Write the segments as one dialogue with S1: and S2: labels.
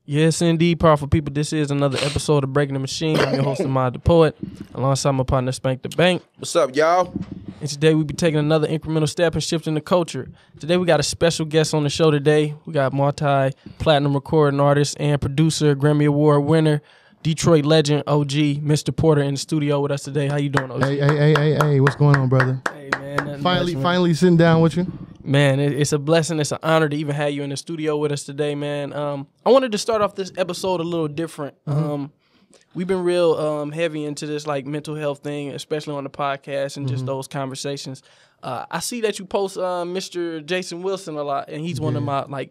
S1: Yes, indeed, powerful people. This is another episode of Breaking the Machine. I'm your host, Ahmad the Poet, alongside my partner, Spank the Bank.
S2: What's up, y'all?
S1: And today we be taking another incremental step and shifting the culture. Today we got a special guest on the show today. We got multi-platinum recording artist and producer, Grammy Award winner, Detroit legend, OG, Mr. Porter in the studio with us today. How you doing, OG?
S3: Hey, what's going on, brother?
S1: Hey, man.
S3: Finally sitting down with you.
S1: Man, it's a blessing. It's an honor to even have you in the studio with us today, man. I wanted to start off this episode a little different. We've been real heavy into this like mental health thing, especially on the podcast and just those conversations. I see that you post Mr. Jason Wilson a lot, and he's one of my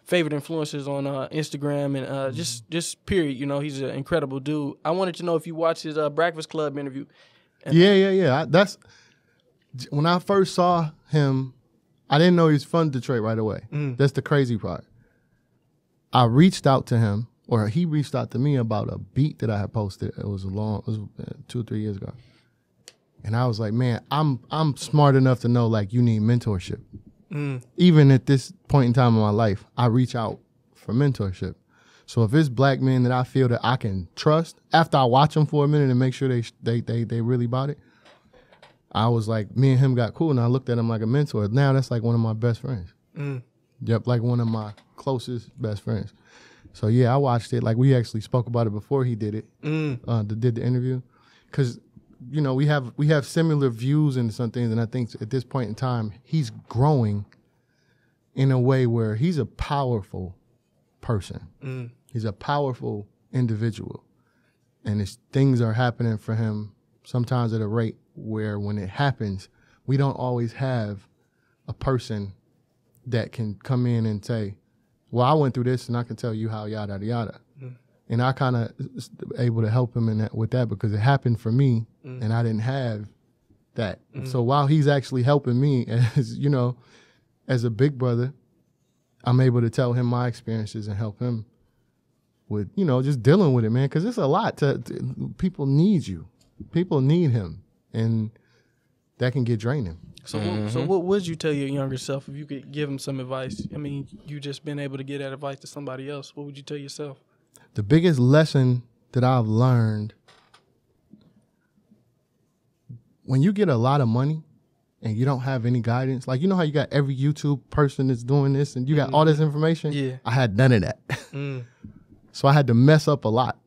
S1: favorite influencers on Instagram and just period. You know, he's an incredible dude. I wanted to know if you watched his Breakfast Club interview.
S3: Yeah. That's when I first saw him. I didn't know he was from Detroit right away. That's the crazy part. I reached out to him, or he reached out to me about a beat that I had posted. It was 2 or 3 years ago. And I was like, man, I'm smart enough to know like you need mentorship. Even at this point in time in my life, I reach out for mentorship. So if it's black men that I feel that I can trust, after I watch them for a minute and make sure they really about it, I was like, me and him got cool, and I looked at him like a mentor. Now that's like one of my best friends. Yep, like one of my closest best friends. So yeah, I watched it. Like we actually spoke about it before he did it, did the interview, because you know we have similar views in some things, and I think at this point in time he's growing in a way where he's a powerful person. He's a powerful individual, and things are happening for him sometimes at a rate where when it happens, we don't always have a person that can come in and say, well, I went through this and I can tell you how yada, yada. And I kind of able to help him with that because it happened for me and I didn't have that. So while he's actually helping me as a big brother, I'm able to tell him my experiences and help him with, just dealing with it, man. Because it's a lot people need you. People need him. And that can get draining.
S1: So what would you tell your younger self if you could give him some advice? I mean, you just been able to give that advice to somebody else. What would you tell yourself?
S3: The biggest lesson that I've learned, when you get a lot of money and you don't have any guidance, like you know how you got every YouTube person that's doing this and you got all this information?
S1: Yeah.
S3: I had none of that. So I had to mess up a lot.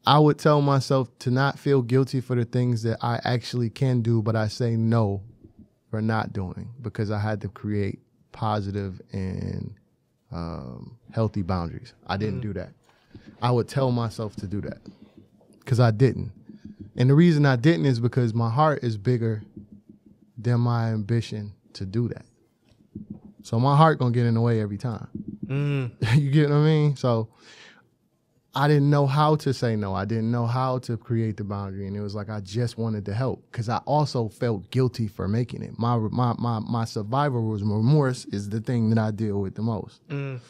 S3: I would tell myself to not feel guilty for the things that I actually can do, but I say no for not doing because I had to create positive and healthy boundaries. I didn't do that. I would tell myself to do that because I didn't. And the reason I didn't is because my heart is bigger than my ambition to do that. So my heart gonna get in the way every time. You get what I mean? So I didn't know how to say no. I didn't know how to create the boundary. And it was like I just wanted to help because I also felt guilty for making it. My survivor was remorse is the thing that I deal with the most. And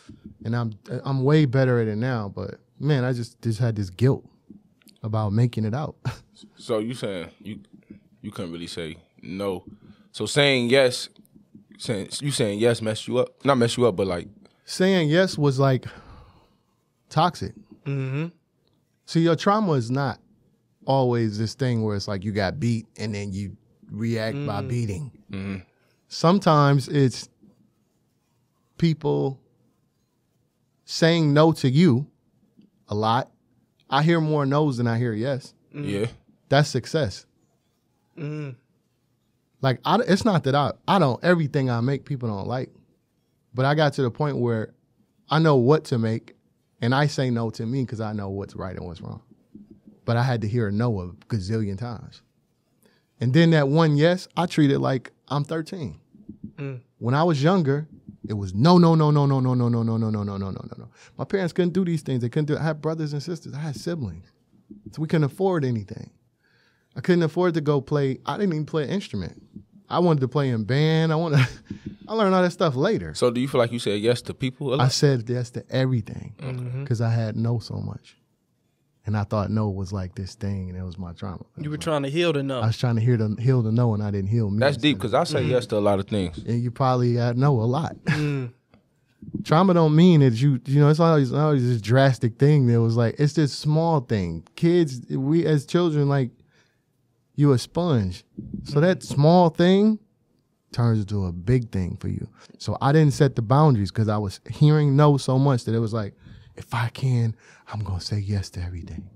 S3: I'm way better at it now. But, man, I just had this guilt about making it out.
S2: So you saying you couldn't really say no. So saying yes messed you up? Not messed you up, but like.
S3: Saying yes was like toxic. See, your trauma is not always this thing where it's like you got beat and then you react by beating. Sometimes it's people saying no to you a lot. I hear more no's than I hear yes.
S2: Yeah.
S3: That's success. Like, it's not that I don't, everything I make people don't like. But I got to the point where I know what to make. And I say no to me because I know what's right and what's wrong. But I had to hear a no a gazillion times. And then that one yes, I treat it like I'm 13. When I was younger, it was no. My parents couldn't do these things. They couldn't do it. I had brothers and sisters. I had siblings. So we couldn't afford anything. I couldn't afford to go play. I didn't even play an instrument. I wanted to play in band. I learned all that stuff later.
S2: So do you feel like you said yes to people a lot?
S3: I said yes to everything because I had no so much. And I thought no was like this thing, and it was my trauma.
S1: You were trying to heal the no.
S3: I was trying to heal the no, and I didn't heal me.
S2: That's deep because I say yes to a lot of things.
S3: And you probably had no a lot. Trauma don't mean that you know, it's always this drastic thing that was like, it's this small thing. Kids, we as children, like, you a sponge. So that small thing turns into a big thing for you. So I didn't set the boundaries because I was hearing no so much that it was like, if I can, I'm going to say yes to everything.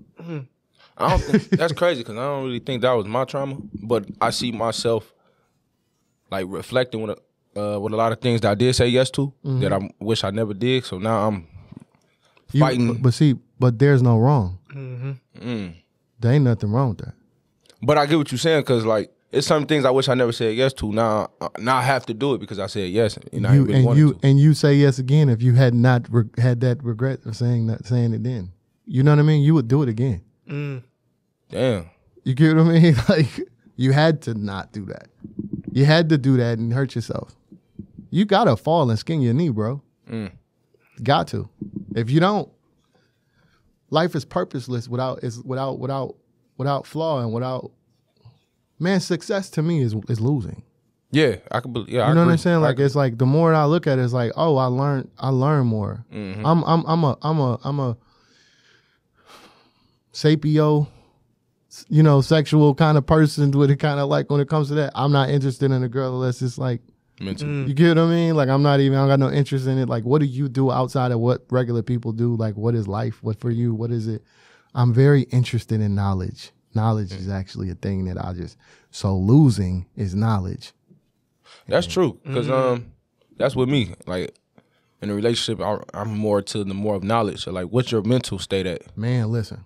S2: I don't think that's crazy because I don't really think that was my trauma, but I see myself like reflecting with a lot of things that I did say yes to that I wish I never did. So now I'm fighting.
S3: But there's no wrong. There ain't nothing wrong with that.
S2: But I get what you're saying because like it's some things I wish I never said yes to. Now I have to do it because I said yes, and I ain't really wanted to.
S3: And you say yes again if you had not had that regret of saying it then. You know what I mean? You would do it again.
S2: Damn.
S3: You get what I mean? Like you had to not do that. You had to do that and hurt yourself. You gotta fall and skin your knee, bro. Got to. If you don't, life is purposeless without flaw and without. Man, success to me is losing.
S2: Yeah, I can believe. Yeah,
S3: you know what I'm saying? Like it's like the more I look at it, it's like, oh, I learn more. I'm a sapio, you know, sexual kind of person with it, kind of like when it comes to that. I'm not interested in a girl unless it's like
S2: mental.
S3: You get what I mean? Like I don't got no interest in it. Like what do you do outside of what regular people do? Like what is life? What for you? What is it? I'm very interested in knowledge. Knowledge is actually a thing that so losing is knowledge.
S2: That's true. Because that's with me. Like in a relationship, I'm more to the more of knowledge. So like what's your mental state at?
S3: Man, listen.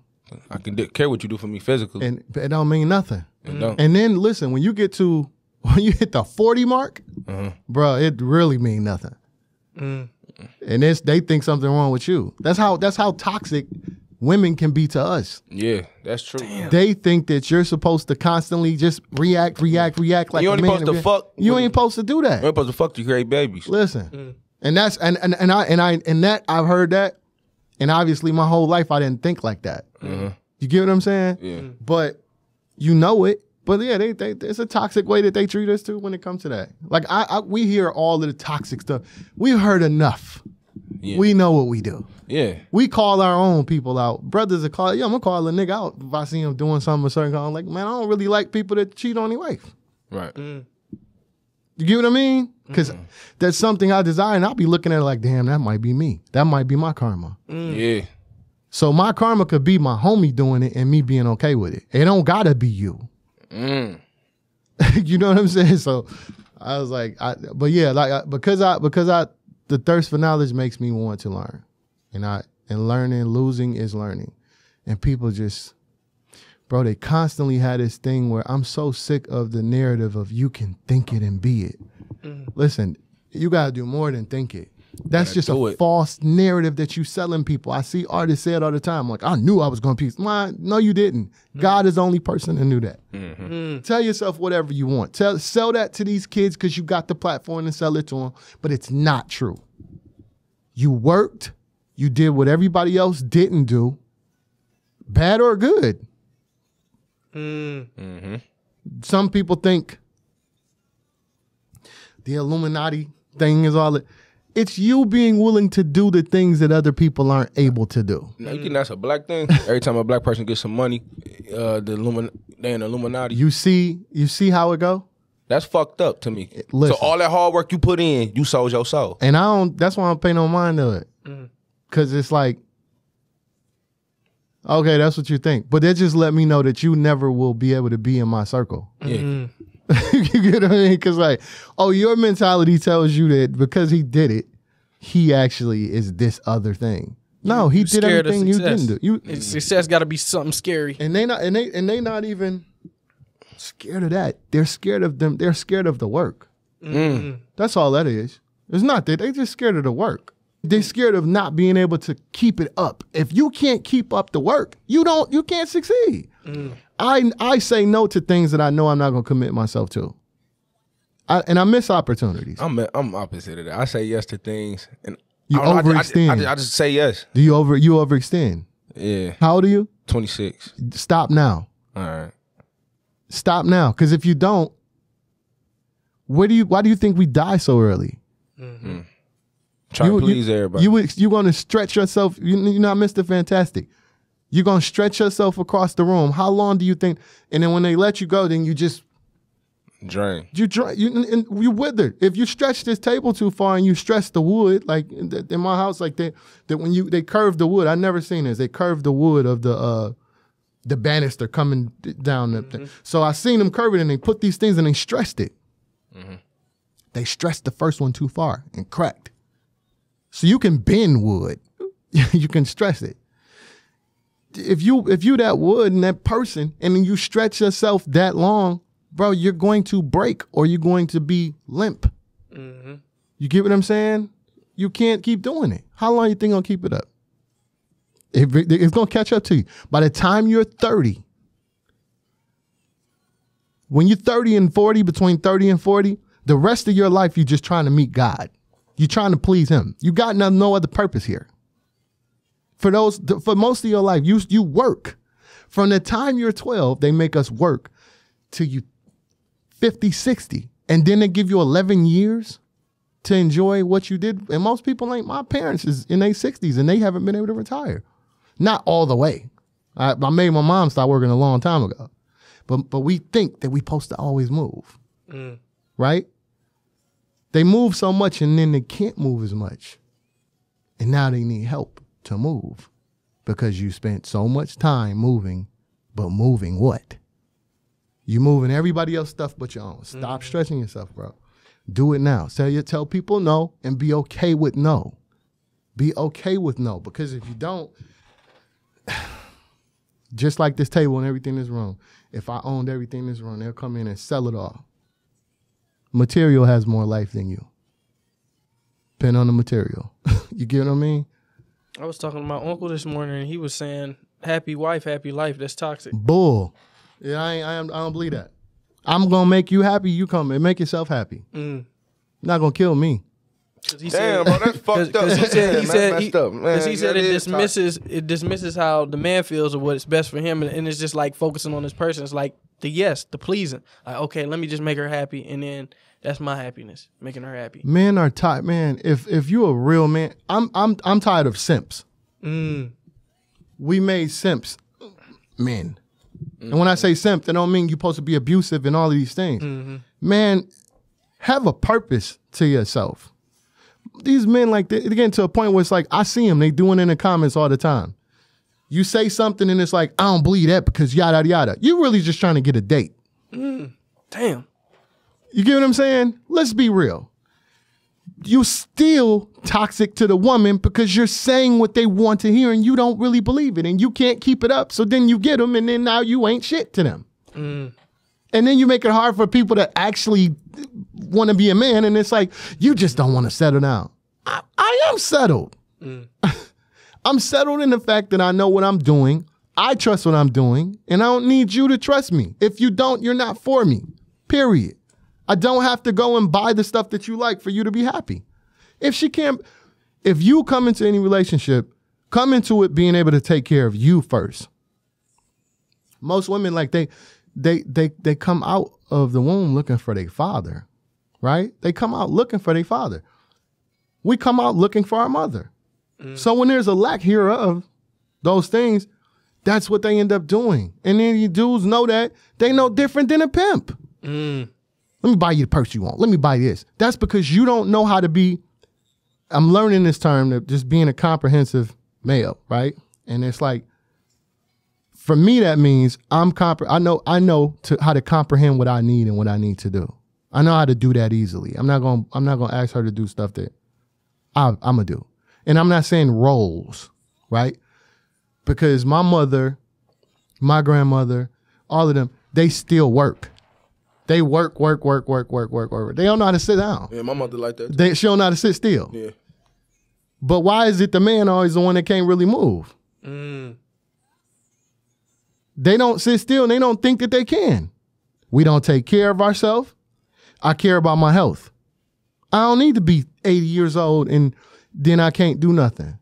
S2: I can care what you do for me physically.
S3: And it don't mean nothing.
S2: It don't.
S3: And then listen, when you hit the 40 mark, bro, it really mean nothing. And they think something wrong with you. That's how toxic women can be to us.
S2: Yeah, that's true. Damn.
S3: They think that you're supposed to constantly just react like
S2: you ain't supposed to fuck.
S3: You ain't supposed to do that.
S2: You ain't supposed to fuck to create babies.
S3: Listen, and that's and that I've heard that, and obviously my whole life I didn't think like that. You get what I'm saying?
S2: Yeah.
S3: But you know it. But yeah, they it's a toxic way that they treat us too when it comes to that. Like we hear all of the toxic stuff. We've heard enough. Yeah. We know what we do.
S2: Yeah.
S3: We call our own people out. Brothers are calling, I'm going to call a nigga out if I see him doing something a certain kind. I'm like, man, I don't really like people that cheat on their wife.
S2: Right.
S3: You get what I mean? Because that's something I desire, and I'll be looking at it like, damn, that might be me. That might be my karma.
S2: Yeah.
S3: So my karma could be my homie doing it and me being okay with it. It don't got to be you. You know what I'm saying? So I was like, because the thirst for knowledge makes me want to learn. And losing is learning. And people just, bro, they constantly had this thing where I'm so sick of the narrative of you can think it and be it. Listen, you got to do more than think it. That's just a false narrative that you selling people. I see artists say it all the time. Like, I knew I was going to be. No, you didn't. God is the only person that knew that. Tell yourself whatever you want. Sell that to these kids because you got the platform and sell it to them. But it's not true. You worked. You did what everybody else didn't do. Bad or good. Some people think the Illuminati thing is all it. It's you being willing to do the things that other people aren't able to do.
S2: Now, you think that's a black thing? Every time a black person gets some money, they in Illuminati.
S3: You see how it go?
S2: That's fucked up to me.
S3: Listen,
S2: so all that hard work you put in, you sold your soul.
S3: And that's why I don't pay no mind to it. Cause it's like, okay, that's what you think. But that just let me know that you never will be able to be in my circle.
S2: Yeah.
S3: You get what I mean? Because like, oh, your mentality tells you that because he did it, he actually is this other thing. No, he did everything you didn't do.
S1: Success got to be something scary.
S3: And they not even scared of that. They're scared of them. They're scared of the work. That's all that is. It's not that. They just scared of the work. They're scared of not being able to keep it up. If you can't keep up the work, you can't succeed. I say no to things that I know I'm not going to commit myself to. I miss opportunities.
S2: I'm opposite of that. I say yes to things, and
S3: you overextend.
S2: I just say yes.
S3: Do you overextend?
S2: Yeah.
S3: How old are you?
S2: 26.
S3: Stop now.
S2: All right.
S3: Stop now, because if you don't, why do you think we die so early?
S2: Trying to please everybody.
S3: You're going to stretch yourself. You're not Mr. Fantastic. You're going to stretch yourself across the room. How long do you think? And then when they let you go, then you just
S2: drain.
S3: You withered. If you stretch this table too far and you stress the wood, like in my house, like that when they curve the wood. I never seen this. They curve the wood of the banister coming down. Mm-hmm. So I seen them curve it, and they put these things and they stressed it. Mm-hmm. They stressed the first one too far and cracked. So you can bend wood. You can stress it. If you that wood and that person, and then you stretch yourself that long, bro, you're going to break or you're going to be limp. Mm-hmm. You get what I'm saying? You can't keep doing it. How long you think gonna keep it up? It's gonna catch up to you. By the time you're 30, when you're 30 and 40, between 30 and 40, the rest of your life you're just trying to meet God. You're trying to please him. You got no other purpose here. For most of your life, you work. From the time you're 12, they make us work till you 50, 60. And then they give you 11 years to enjoy what you did. And most people ain't. My parents is in their 60s and they haven't been able to retire. Not all the way. I made my mom start working a long time ago. But we think that we supposed to always move. Right? They move so much and then they can't move as much. And now they need help to move because you spent so much time moving, but moving what? You moving everybody else's stuff but your own. Stop stressing yourself, bro. Do it now. Tell people no and be okay with no. Be okay with no, because if you don't, just like this table and everything in this room, if I owned everything in this room, they'll come in and sell it all. Material has more life than you. Depend on the material. You get what I mean?
S1: I was talking to my uncle this morning, and he was saying, happy wife, happy life. That's toxic.
S3: Bull. Yeah, I don't believe that. I'm going to make you happy. You come and make yourself happy. You're not going to kill me.
S2: Damn, bro, that's fucked up.
S1: He said it dismisses how the man feels or what's best for him, and it's just like focusing on this person. It's like the pleasing. Like, okay, let me just make her happy, and then that's my happiness, making her happy.
S3: Men are tired, man. If you a real man, I'm tired of simps. We made simps men. And when I say simp, that don't mean you're supposed to be abusive and all of these things. Man, have a purpose to yourself. These men, like, they get to a point where it's like, I see them, they doing it in the comments all the time. You say something and it's like, I don't believe that because yada, yada. You really just trying to get a date.
S1: Damn.
S3: You get what I'm saying? Let's be real. You still toxic to the woman because you're saying what they want to hear and you don't really believe it and you can't keep it up. So then you get them and then now you ain't shit to them. And then you make it hard for people to actually want to be a man, and it's like, you just don't want to settle down. I am settled. I'm settled in the fact that I know what I'm doing. I trust what I'm doing, and I don't need you to trust me. If you don't, you're not for me, period. I don't have to go and buy the stuff that you like for you to be happy. If you come into any relationship, come into it being able to take care of you first. Most women, like, they come out of the womb looking for their father, right? They come out looking for their father. We come out looking for our mother. So when there's a lack hereof those things, that's what they end up doing. And then you dudes know that. They know different than a pimp. Let me buy you the purse you want. Let me buy this. That's because you don't know how to be, I'm learning this term, that just being a comprehensive male, right? And it's like, for me, that means I know how to comprehend what I need and what I need to do. I know how to do that easily. I'm not gonna ask her to do stuff that I'm gonna do. And I'm not saying roles, right? Because my mother, my grandmother, all of them, they still work. They work. They don't know how to sit down.
S2: Yeah, my mother like that.
S3: She don't know how to sit still.
S2: Yeah.
S3: But why is it the man always the one that can't really move? They don't sit still and they don't think that they can. We don't take care of ourselves. I care about my health. I don't need to be 80 years old and then I can't do nothing.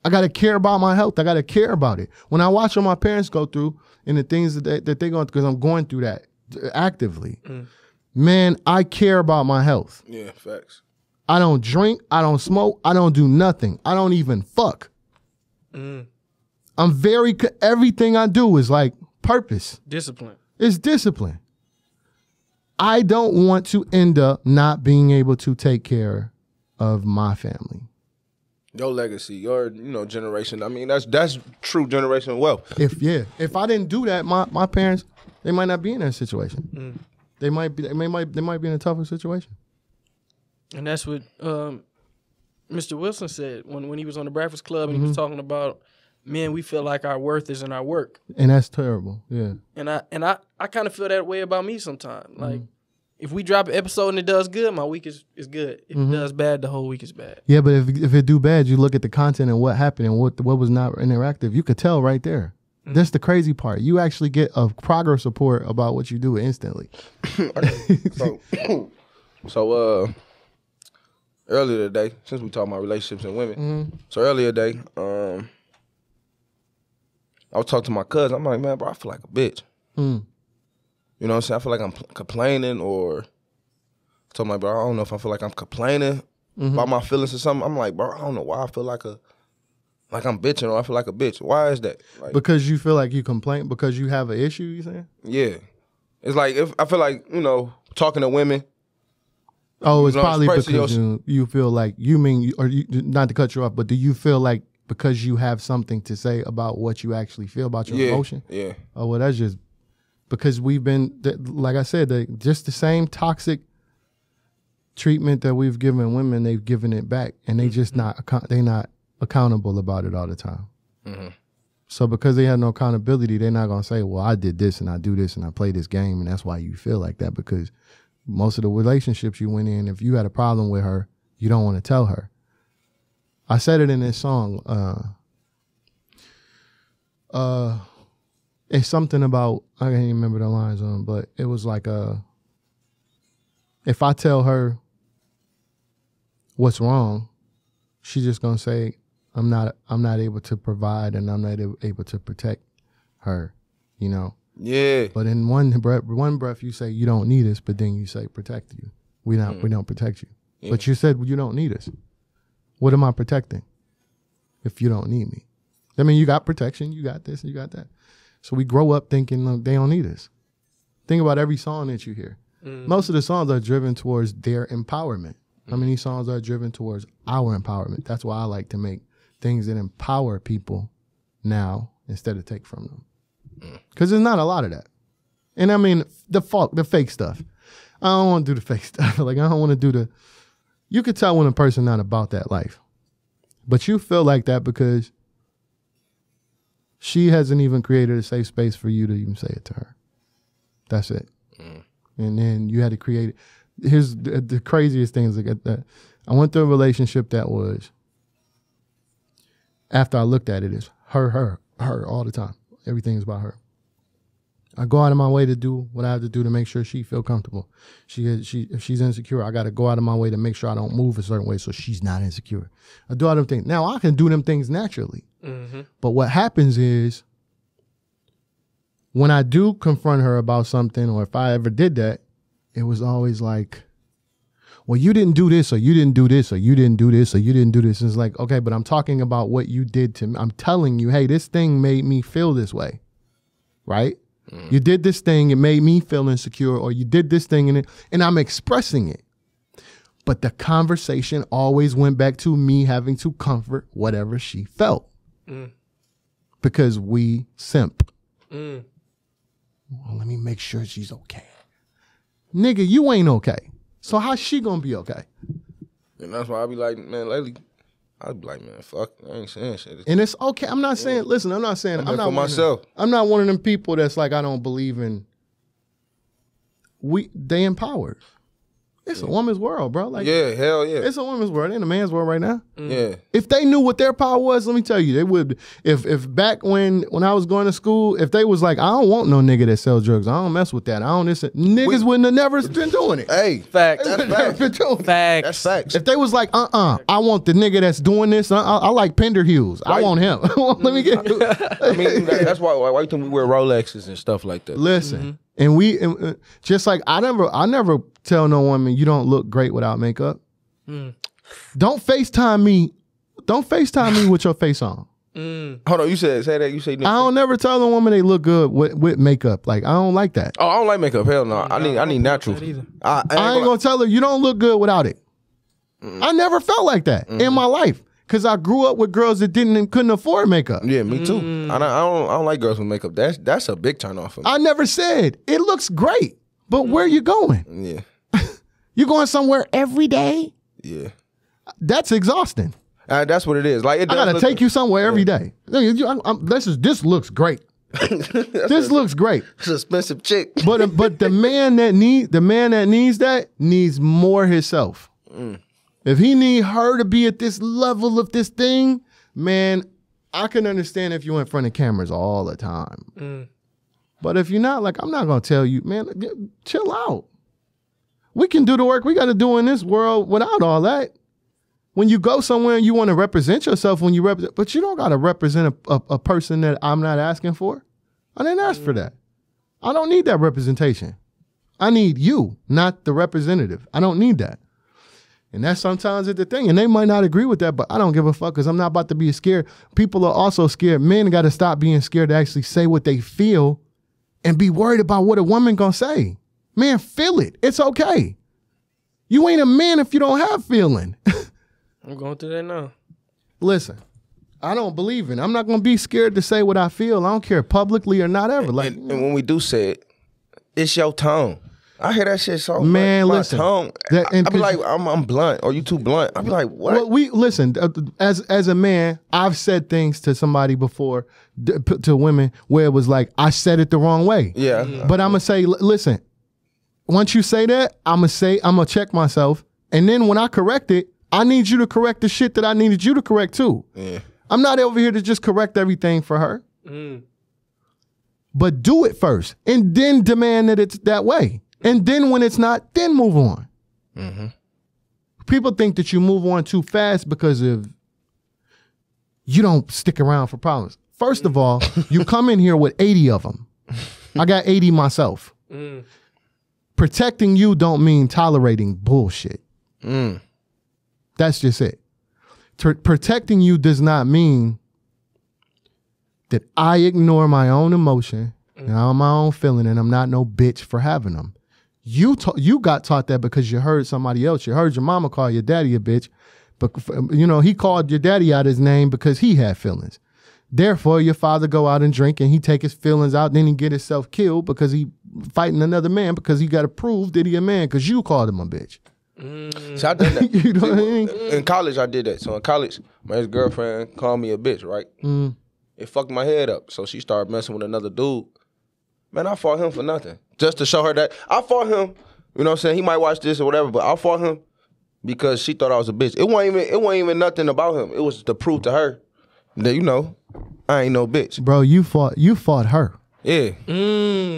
S3: I got to care about my health. I got to care about it. When I watch what my parents go through and the things that they're going through, because I'm going through that actively, man, I care about my health.
S2: Yeah, facts.
S3: I don't drink. I don't smoke. I don't do nothing. I don't even fuck. I'm everything I do is like purpose.
S1: Discipline.
S3: It's discipline. I don't want to end up not being able to take care of my family.
S2: Your legacy, your generation. I mean, that's true generational wealth.
S3: If I didn't do that, my parents, they might not be in that situation. They might be in a tougher situation.
S1: And that's what Mr. Wilson said when he was on the Breakfast Club and he was talking about, man, we feel like our worth is in our work.
S3: And that's terrible. Yeah.
S1: And I kind of feel that way about me sometimes. Like, if we drop an episode and it does good, my week is good. If it does bad, the whole week is bad.
S3: Yeah, but if it do bad, you look at the content and what happened and what was not interactive. You could tell right there. That's the crazy part. You actually get a progress report about what you do instantly.
S2: So earlier today, since we talking about relationships and women, so earlier today, I was talking to my cousin. I'm like, man, bro, I feel like a bitch. You know what I'm saying? I feel like I'm complaining, or I told my bro, I don't know if I feel like I'm complaining about my feelings or something. I'm like, bro, I don't know why I feel like I'm bitching, or I feel like a bitch. Why is that? Like,
S3: because you feel like you complain because you have an issue, you saying?
S2: Yeah. It's like, if I feel like, talking to women.
S3: Oh, it's probably because you feel like, not to cut you off, but do you feel like because you have something to say about what you actually feel about your emotion?
S2: Yeah.
S3: Oh, well, that's just because we've been, like I said, just the same toxic treatment that we've given women, they've given it back, and they just not accountable about it all the time. So because they have no accountability, they're not gonna say, well, I did this and I do this and I play this game, and that's why you feel like that. Because most of the relationships you went in, if you had a problem with her, you don't want to tell her. I said it in this song. It's something about, I can't even remember the lines on, but it was like, if I tell her what's wrong, she's just gonna say, I'm not able to provide and I'm not able to protect her,
S2: Yeah.
S3: But in one breath you say you don't need us, but then you say protect you. We don't protect you. Yeah. But you said you don't need us. What am I protecting if you don't need me? I mean, you got protection, you got this, you got that. So we grow up thinking, look, they don't need us. Think about every song that you hear. Most of the songs are driven towards their empowerment. How many songs are driven towards our empowerment? That's why I like to make things that empower people now instead of take from them. Because there's not a lot of that. And I mean, the fake stuff. I don't want to do the fake stuff. Like, I don't want to do you could tell when a person not about that life. But you feel like that because she hasn't even created a safe space for you to even say it to her. That's it. And then you had to create it. Here's the craziest thing is that I went through a relationship that was, after I looked at it, is her all the time. Everything's about her. I go out of my way to do what I have to do to make sure she feel comfortable. If she's insecure, I got to go out of my way to make sure I don't move a certain way so she's not insecure. I do all them things. Now, I can do them things naturally. But what happens is, when I do confront her about something, or if I ever did that, it was always like, well, you didn't do this, or you didn't do this, or you didn't do this, or you didn't do this. And it's like, okay, but I'm talking about what you did to me. I'm telling you, hey, this thing made me feel this way, right? You did this thing, it made me feel insecure, or you did this thing, and I'm expressing it. But the conversation always went back to me having to comfort whatever she felt. Because we simp. Well, let me make sure she's okay. Nigga, you ain't okay. So how's she gonna be okay?
S2: And that's why I be like, man, lately, I'd be like, man, fuck, I ain't saying shit.
S3: And it's okay. I'm not saying, listen, I'm not saying, I'm not
S2: for myself.
S3: I'm not one of them people that's like, I don't believe in, they empowered. It's a woman's world, bro. Like,
S2: yeah, hell yeah.
S3: It's a woman's world. It ain't a man's world right now.
S2: Yeah.
S3: If they knew what their power was, let me tell you, they would. If back when I was going to school, if they was like, I don't want no nigga that sells drugs, I don't mess with that, I don't this, niggas wouldn't have never been doing it.
S2: Hey,
S1: facts.
S2: That's facts.
S1: Facts.
S2: That's facts.
S3: If they was like, I want the nigga that's doing this, I like Pender Hughes. I want him. Let me get.
S2: I mean, that's why you think we wear Rolexes and stuff like that.
S3: Listen, and we just like I never tell no woman you don't look great without makeup. Don't FaceTime me. Don't FaceTime me with your face on.
S2: Hold on, say that. You say
S3: I don't never tell a woman they look good with makeup. Like, I don't like that.
S2: Oh, I don't like makeup. Hell no. I need natural.
S3: I ain't gonna tell her you don't look good without it. I never felt like that in my life. Cause I grew up with girls that couldn't afford makeup.
S2: Yeah, me too. I don't like girls with makeup. That's a big turn off for me.
S3: I never said it looks great, but where you going?
S2: Yeah.
S3: You going somewhere every day?
S2: Yeah.
S3: That's exhausting.
S2: That's what it is. Like, I
S3: gotta take you somewhere every day. This looks great. This looks great.
S2: It's an expensive chick.
S3: But the man that needs that needs more himself. If he need her to be at this level of this thing, man, I can understand if you're in front of cameras all the time. But if you're not, like, I'm not gonna tell you, man, chill out. We can do the work we gotta do in this world without all that. When you go somewhere and you want to represent yourself, but you don't gotta represent a person that I'm not asking for. I didn't ask for that. I don't need that representation. I need you, not the representative. I don't need that. And that's sometimes the thing. And they might not agree with that, but I don't give a fuck because I'm not about to be scared. People are also scared. Men got to stop being scared to actually say what they feel and be worried about what a woman gonna say. Man, feel it. It's okay. You ain't a man if you don't have feeling.
S1: I'm going through that now.
S3: Listen, I don't believe in it. I'm not going to be scared to say what I feel. I don't care publicly or not ever.
S2: And when we do say it, it's your tone. I hear that shit so
S3: man,
S2: much.
S3: Listen,
S2: my tone. I be like, I'm blunt, or you too blunt. I be like, what?
S3: Well, listen, as a man, I've said things to somebody before, to women, where it was like, I said it the wrong way.
S2: Yeah.
S3: But I'm going to say, listen, once you say that, I'm going to check myself. And then when I correct it, I need you to correct the shit that I needed you to correct too. Yeah. I'm not over here to just correct everything for her. But do it first and then demand that it's that way. And then when it's not, then move on. People think that you move on too fast because of you don't stick around for problems. First of all, you come in here with 80 of them. I got 80 myself. Protecting you don't mean tolerating bullshit. That's just it. Protecting you does not mean that I ignore my own emotion and my own feeling and I'm not no bitch for having them. You got taught that because you heard somebody else. You heard your mama call your daddy a bitch, but he called your daddy out his name because he had feelings. Therefore, your father go out and drink and he take his feelings out, then he get himself killed because he fighting another man because he got to prove that he a man because you called him a bitch.
S2: So I did that.
S3: You know what I mean?
S2: In college, I did that. So in college, my ex-girlfriend called me a bitch, right? It fucked my head up. So she started messing with another dude. Man, I fought him for nothing. Just to show her that. I fought him, you know what I'm saying? He might watch this or whatever, but I fought him because she thought I was a bitch. It wasn't even nothing about him. It was to prove to her that, I ain't no bitch.
S3: Bro, you fought her.
S2: Yeah.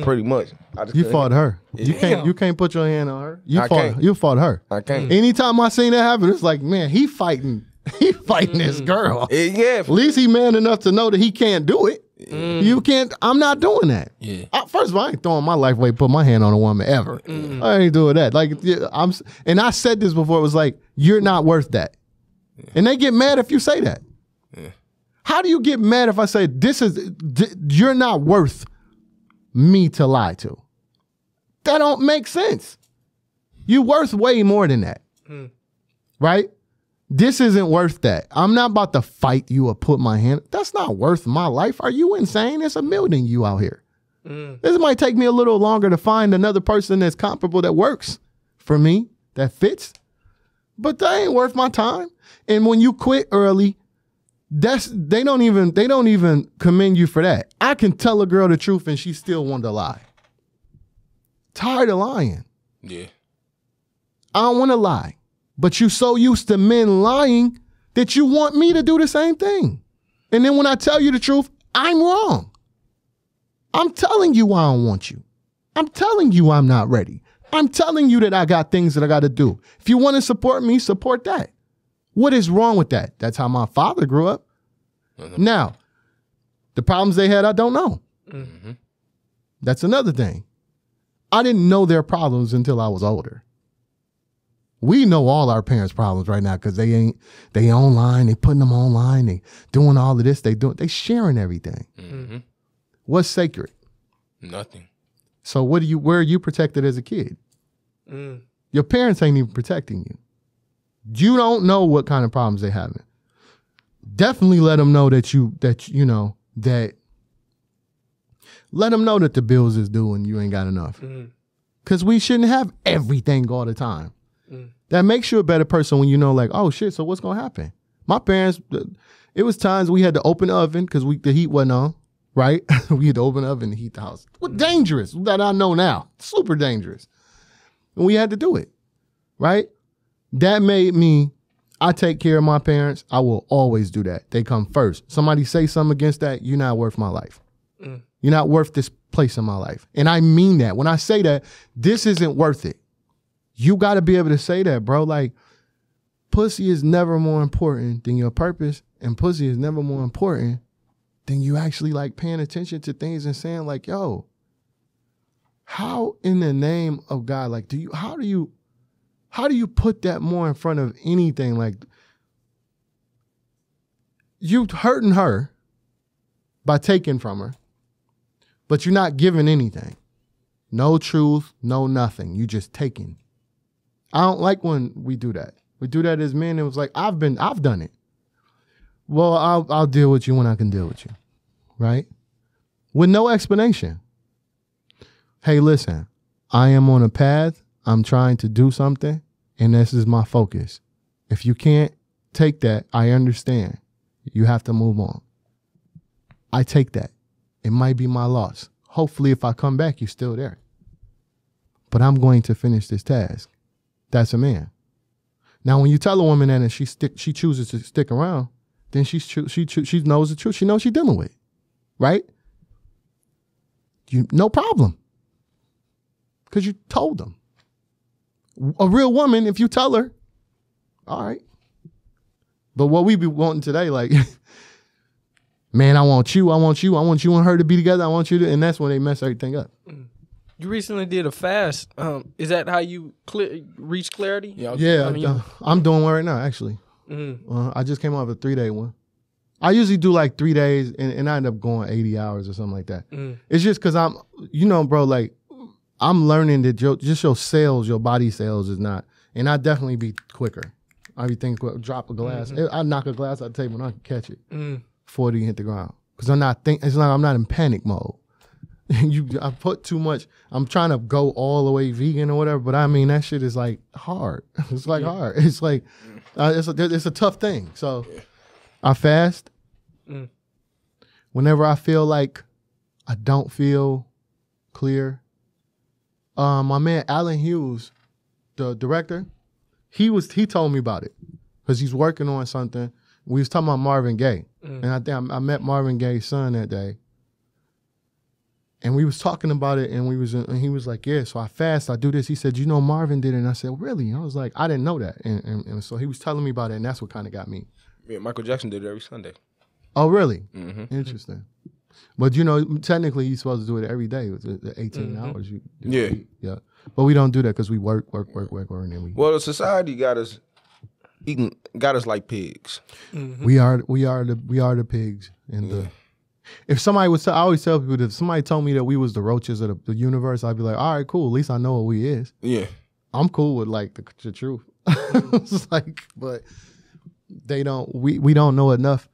S2: Pretty much.
S3: You fought her. You can't put your hand on her. You fought her.
S2: I can't.
S3: Anytime I seen that happen, it's like, man, he fighting this girl.
S2: Yeah.
S3: At least he man enough to know that he can't do it. You can't. I'm not doing that. Yeah. First of all, I ain't throwing my life away, put my hand on a woman ever. I ain't doing that. Like, and I said this before. It was like, you're not worth that. Yeah. And they get mad if you say that. Yeah. How do you get mad if I say you're not worth me to lie to? That don't make sense. You worth way more than that. Right? This isn't worth that. I'm not about to fight you or put my hand. That's not worth my life. Are you insane? There's a million of you out here. This might take me a little longer to find another person that's comparable that works for me, that fits. But that ain't worth my time. And when you quit early, they don't even commend you for that. I can tell a girl the truth and she still want to lie. Tired of lying.
S2: Yeah.
S3: I don't want to lie. But you so used to men lying that you want me to do the same thing. And then when I tell you the truth, I'm wrong. I'm telling you I don't want you. I'm telling you I'm not ready. I'm telling you that I got things that I got to do. If you want to support me, support that. What is wrong with that? That's how my father grew up. Now, the problems they had, I don't know. That's another thing. I didn't know their problems until I was older. We know all our parents' problems right now because they online, they putting them online, they doing all of this, they sharing everything.
S2: Mm-hmm.
S3: What's sacred?
S2: Nothing.
S3: So where are you protected as a kid? Your parents ain't even protecting you. You don't know what kind of problems they having. Definitely let them know that let them know that the bills is due and you ain't got enough. Because we shouldn't have everything all the time. That makes you a better person when you know, like, oh shit, so what's gonna happen? My parents, it was times we had to open the oven because the heat wasn't on, right? We had to open the oven to heat the house. What dangerous that I know now. Super dangerous. And we had to do it, right? That made me, I take care of my parents. I will always do that. They come first. Somebody say something against that, you're not worth my life. You're not worth this place in my life. And I mean that. When I say that, this isn't worth it. You got to be able to say that, bro. Like, pussy is never more important than your purpose, and pussy is never more important than you actually like paying attention to things and saying like, yo, how in the name of God, like, how do you put that more in front of anything? Like, you hurting her by taking from her, but you're not giving anything. No truth, no nothing. You just taking. I don't like when we do that. We do that as men. It was like, I've done it. Well, I'll deal with you when I can deal with you, right? With no explanation. Hey, listen, I am on a path. I'm trying to do something, and this is my focus. If you can't take that, I understand. You have to move on. I take that. It might be my loss. Hopefully, if I come back, you're still there. But I'm going to finish this task. That's a man. Now, when you tell a woman that and she chooses to stick around, then she knows the truth. She knows she's dealing with, right? No problem, because you told them. A real woman, if you tell her, all right. But what we be wanting today, like, man, I want you and her to be together. I want you to, and that's when they mess everything up.
S1: You recently did a fast. Is that how you reach clarity?
S3: Yeah, I'm doing one right now, actually. I just came off a 3-day one. I usually do like 3 days, and I end up going 80 hours or something like that. It's just because I'm, bro, like, I'm learning that your body cells is not, and I definitely be quicker. I be thinking, drop a glass. I knock a glass out the table and I can catch it before it hit the ground. Because it's like I'm not in panic mode. I put too much. I'm trying to go all the way vegan or whatever, but I mean that shit is like hard. It's like hard. It's like it's a tough thing. So I fast. Whenever I feel like I don't feel clear. My man Alan Hughes, the director, he told me about it because he's working on something. We was talking about Marvin Gaye, and I think I met Marvin Gaye's son that day. And we was talking about it, and he was like, yeah, so I fast, I do this. He said, Marvin did it. And I said, really? And I was like, I didn't know that. And so he was telling me about it, and that's what kind of got me.
S2: Yeah, Michael Jackson did it every Sunday.
S3: Oh, really? Interesting. But, technically he's supposed to do it every day. It's 18 hours. Yeah. But we don't do that because we work, and then we...
S2: Well, society got us like pigs.
S3: We are the pigs. And if somebody was, I always tell people that if somebody told me that we was the roaches of the universe, I'd be like, all right, cool. At least I know what we is.
S2: Yeah.
S3: I'm cool with like the truth. It's like, but they don't, we don't know enough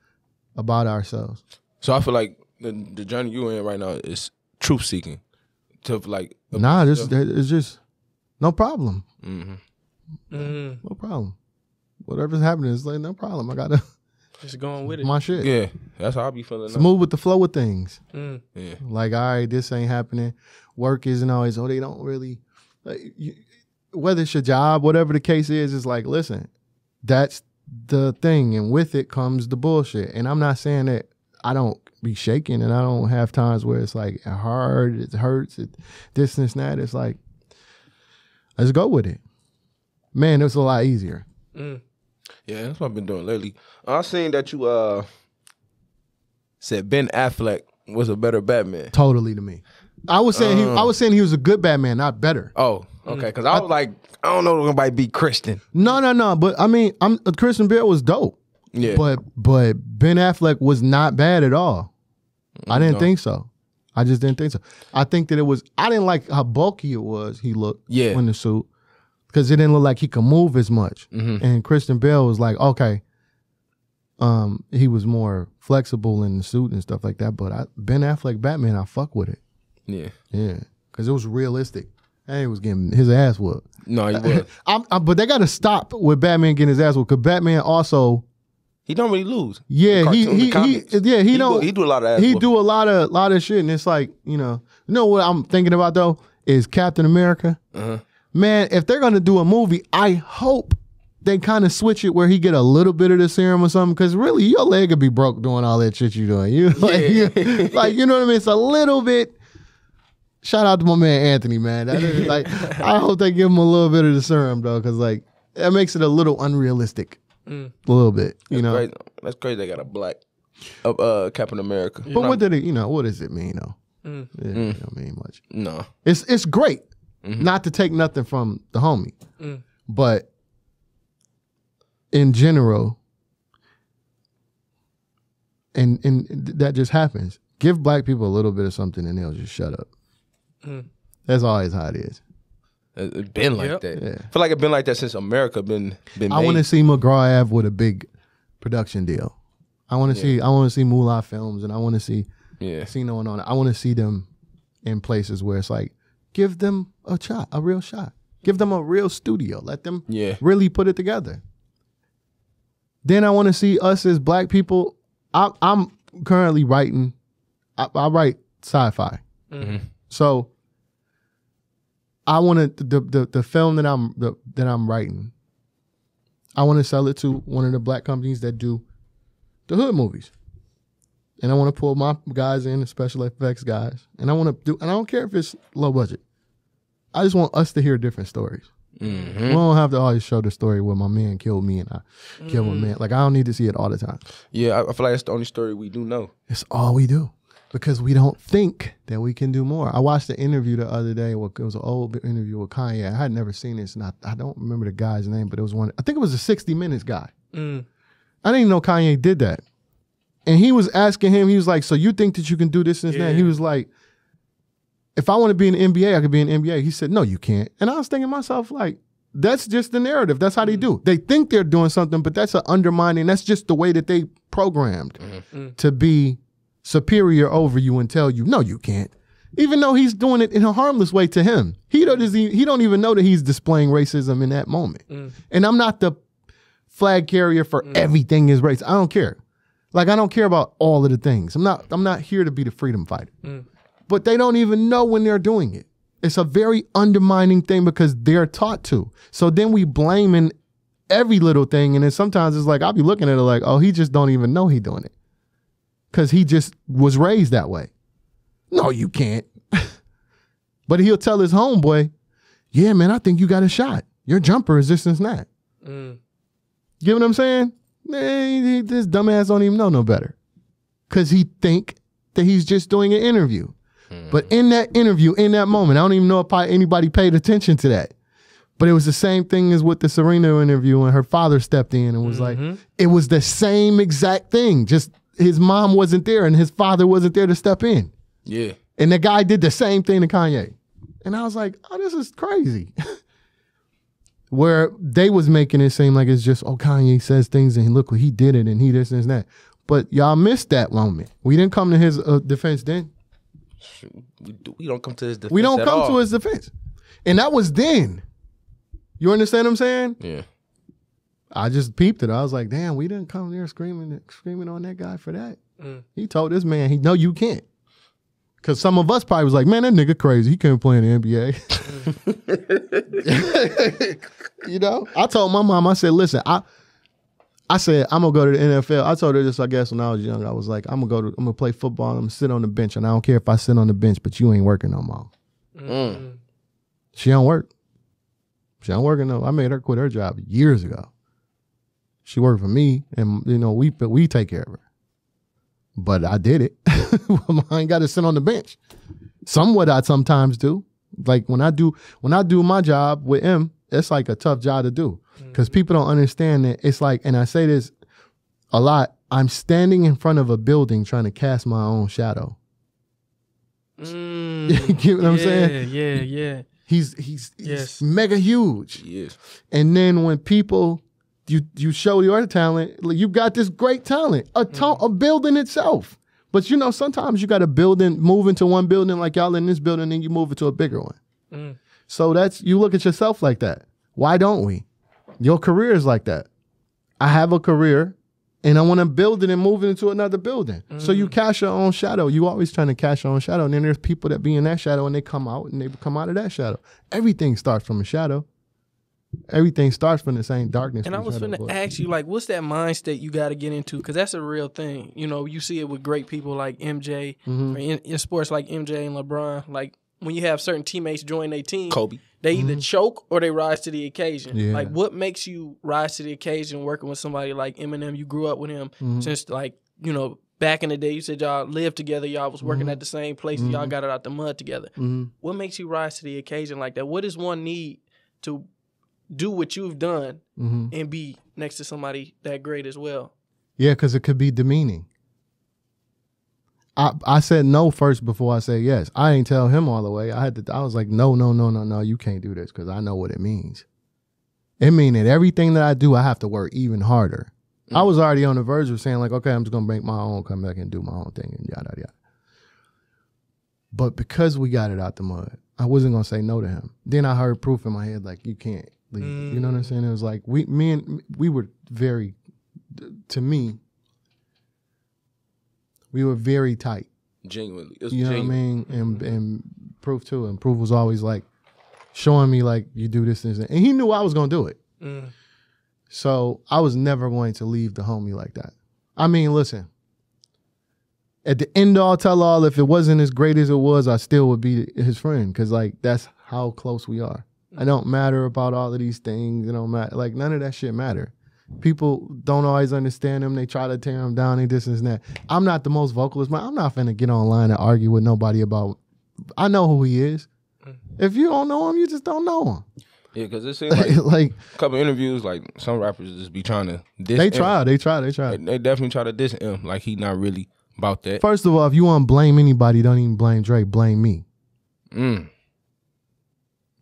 S3: about ourselves.
S2: So I feel like the journey you're in right now is truth seeking. To like,
S3: it's just no problem. No problem. Whatever's happening is like, no problem. I gotta
S1: just going with it.
S3: My shit.
S2: Yeah, that's how I be feeling.
S3: Move with the flow of things.
S2: Yeah.
S3: Like, all right, this ain't happening. Work isn't always. They don't really. Like, whether it's your job, whatever the case is, it's like, listen, that's the thing, and with it comes the bullshit. And I'm not saying that I don't be shaking, and I don't have times where it's like hard, it hurts, this and that. It's like, let's go with it. Man, it's a lot easier.
S2: Yeah, that's what I've been doing lately. I seen that you said Ben Affleck was a better Batman.
S3: Totally to me. I was saying he was a good Batman, not better.
S2: Oh, Okay, because I was like, I don't know if nobody be Christian.
S3: No. But I mean, Christian Bale was dope.
S2: Yeah.
S3: But Ben Affleck was not bad at all. I didn't think so. I just didn't think so. I think that I didn't like how bulky it was. He looked in the suit because it didn't look like he could move as much. And Christian Bale was like, okay. He was more flexible in the suit and stuff like that. But Ben Affleck Batman, I fuck with it. Yeah. Because it was realistic. And he was getting his ass whooped.
S2: No, he was.
S3: But they got to stop with Batman getting his ass whooped because Batman also.
S2: He don't really lose.
S3: Yeah, he don't.
S2: He do a lot of ass.
S3: He do a lot of shit, and it's like you know what I'm thinking about though is Captain America. Man, if they're gonna do a movie, I hope they kind of switch it where he get a little bit of the serum or something, because really your leg could be broke doing all that shit you doing. You like you know what I mean? It's a little bit. Shout out to my man Anthony, man. That is, like I hope they give him a little bit of the serum though, because like that makes it a little unrealistic. A little bit, you know.
S2: Crazy. That's crazy. They got a black Captain America.
S3: But what did it? You know, what does it mean though? It don't mean much.
S2: No,
S3: it's great. Not to take nothing from the homie, but in general, and that just happens. Give black people a little bit of something, and they'll just shut up. That's always how it is.
S2: It's been like that.
S3: Yeah.
S2: I feel like it's been like that since America been made.
S3: I want to see McGraw Ave with a big production deal. I want to see Moolah Films, and I want to see Casino and on. I want to see them in places where it's like, give them a shot, a real shot. Give them a real studio. Let them really put it together. Then I want to see us as black people. I'm currently writing. I write sci-fi, so. I want to the film that I'm writing. I want to sell it to one of the black companies that do the hood movies, and I want to pull my guys in, the special effects guys, and I want to do. And I don't care if it's low budget. I just want us to hear different stories. We don't have to always show the story where my man killed me and I killed my man. Like I don't need to see it all the time.
S2: Yeah, I feel like that's the only story we do know.
S3: It's all we do. Because we don't think that we can do more. I watched an interview the other day. It was an old interview with Kanye. I had never seen this, and I don't remember the guy's name, but it was one. I think it was a 60 Minutes guy. I didn't even know Kanye did that. And he was asking him, he was like, so you think that you can do this and that? He was like, if I want to be in the NBA, I could be in the NBA. He said, no, you can't. And I was thinking to myself, like, that's just the narrative. That's how they do. They think they're doing something, but that's an undermining. That's just the way that they programmed to be superior over you and tell you, no, you can't. Even though he's doing it in a harmless way to him. He don't even know that he's displaying racism in that moment. And I'm not the flag carrier for everything is race. I don't care. Like, I don't care about all of the things. I'm not here to be the freedom fighter. But they don't even know when they're doing it. It's a very undermining thing because they're taught to. So then we blaming every little thing. And then sometimes it's like, I'll be looking at it like, oh, he just don't even know he doing it. Because he just was raised that way. No, you can't. But he'll tell his homeboy, yeah, man, I think you got a shot. Your jumper is this and that. Get what I'm saying? This dumbass don't even know no better. Because he think that he's just doing an interview. But in that interview, in that moment, I don't even know if anybody paid attention to that. But it was the same thing as with the Serena interview when her father stepped in and was like, it was the same exact thing. Just his mom wasn't there and his father wasn't there to step in.
S2: Yeah.
S3: And the guy did the same thing to Kanye. And I was like, oh, this is crazy. Where they was making it seem like it's just, oh, Kanye says things and look what he did it and he this and that. But y'all missed that moment. We didn't come to his defense then.
S2: We don't come to his defense.
S3: We don't come to his defense. And that was then. You understand what I'm saying?
S2: Yeah.
S3: I just peeped it. I was like, damn, we didn't come there screaming on that guy for that. He told this man, no, you can't. Because some of us probably was like, man, that nigga crazy. He can't play in the NBA. You know? I told my mom, I said, listen, I said, I'm going to go to the NFL. I told her this, I guess, when I was young. I was like, I'm going to play football. I'm going to sit on the bench. And I don't care if I sit on the bench, but you ain't working no more. She don't work. She don't work no. I made her quit her job years ago. She worked for me, and you know we take care of her. But I did it. I ain't got to sit on the bench. Somewhat I sometimes do, Like when I do my job with him, it's like a tough job to do because people don't understand that it's like, and I say this a lot, I'm standing in front of a building trying to cast my own shadow. You get what I'm saying?
S1: Yeah.
S3: He's mega huge.
S2: Yes.
S3: And then when people, you show your talent, like, you got this great talent, a building itself. But you know, sometimes you got a building, move into one building like y'all in this building, and you move into a bigger one. So you look at yourself like that. Why don't we? Your career is like that. I have a career, and I want to build it and move it into another building. So you cast your own shadow. You always trying to cast your own shadow. And then there's people that be in that shadow and they come out and they come out of that shadow. Everything starts from a shadow. Everything starts from the same darkness.
S1: And I was going to ask you, like, what's that mind state you got to get into? Because that's a real thing. You know, you see it with great people like MJ, or in sports like MJ and LeBron. Like, when you have certain teammates join their team,
S2: Kobe,
S1: they either choke or they rise to the occasion.
S3: Yeah.
S1: Like, what makes you rise to the occasion working with somebody like Eminem? You grew up with him since, like, you know, back in the day. You said y'all lived together. Y'all was working at the same place. And y'all got it out the mud together. What makes you rise to the occasion like that? What does one need to do what you've done and be next to somebody that great as well?
S3: Yeah, because it could be demeaning. I said no first before I said yes. I ain't tell him all the way. I was like, no, you can't do this because I know what it means. It means that everything that I do, I have to work even harder. I was already on the verge of saying like, okay, I'm just gonna make my own, come back and do my own thing and yada yada. But because we got it out the mud, I wasn't gonna say no to him. Then I heard proof in my head like, you can't leave. You know what I'm saying? It was like we were very, to me, we were very tight.
S2: Genuinely.
S3: You know what I mean? And Proof too. And Proof was always like showing me like, you do this and he knew I was gonna do it. So I was never going to leave the homie like that. I mean, listen, at the end all tell all, if it wasn't as great as it was, I still would be his friend. Cause like, that's how close we are. I don't matter about all of these things. It don't matter. Like none of that shit matter. People don't always understand him. They try to tear him down and this and that. I'm not the most vocalist, man. I'm not finna get online and argue with nobody about, I know who he is. If you don't know him, you just don't know him.
S2: Yeah, because it seems like,
S3: like
S2: a couple interviews, like some rappers just be trying to diss
S3: They
S2: him.
S3: try.
S2: They definitely try to diss him. Like he not really about that.
S3: First of all, if you want to blame anybody, don't even blame Drake. Blame me.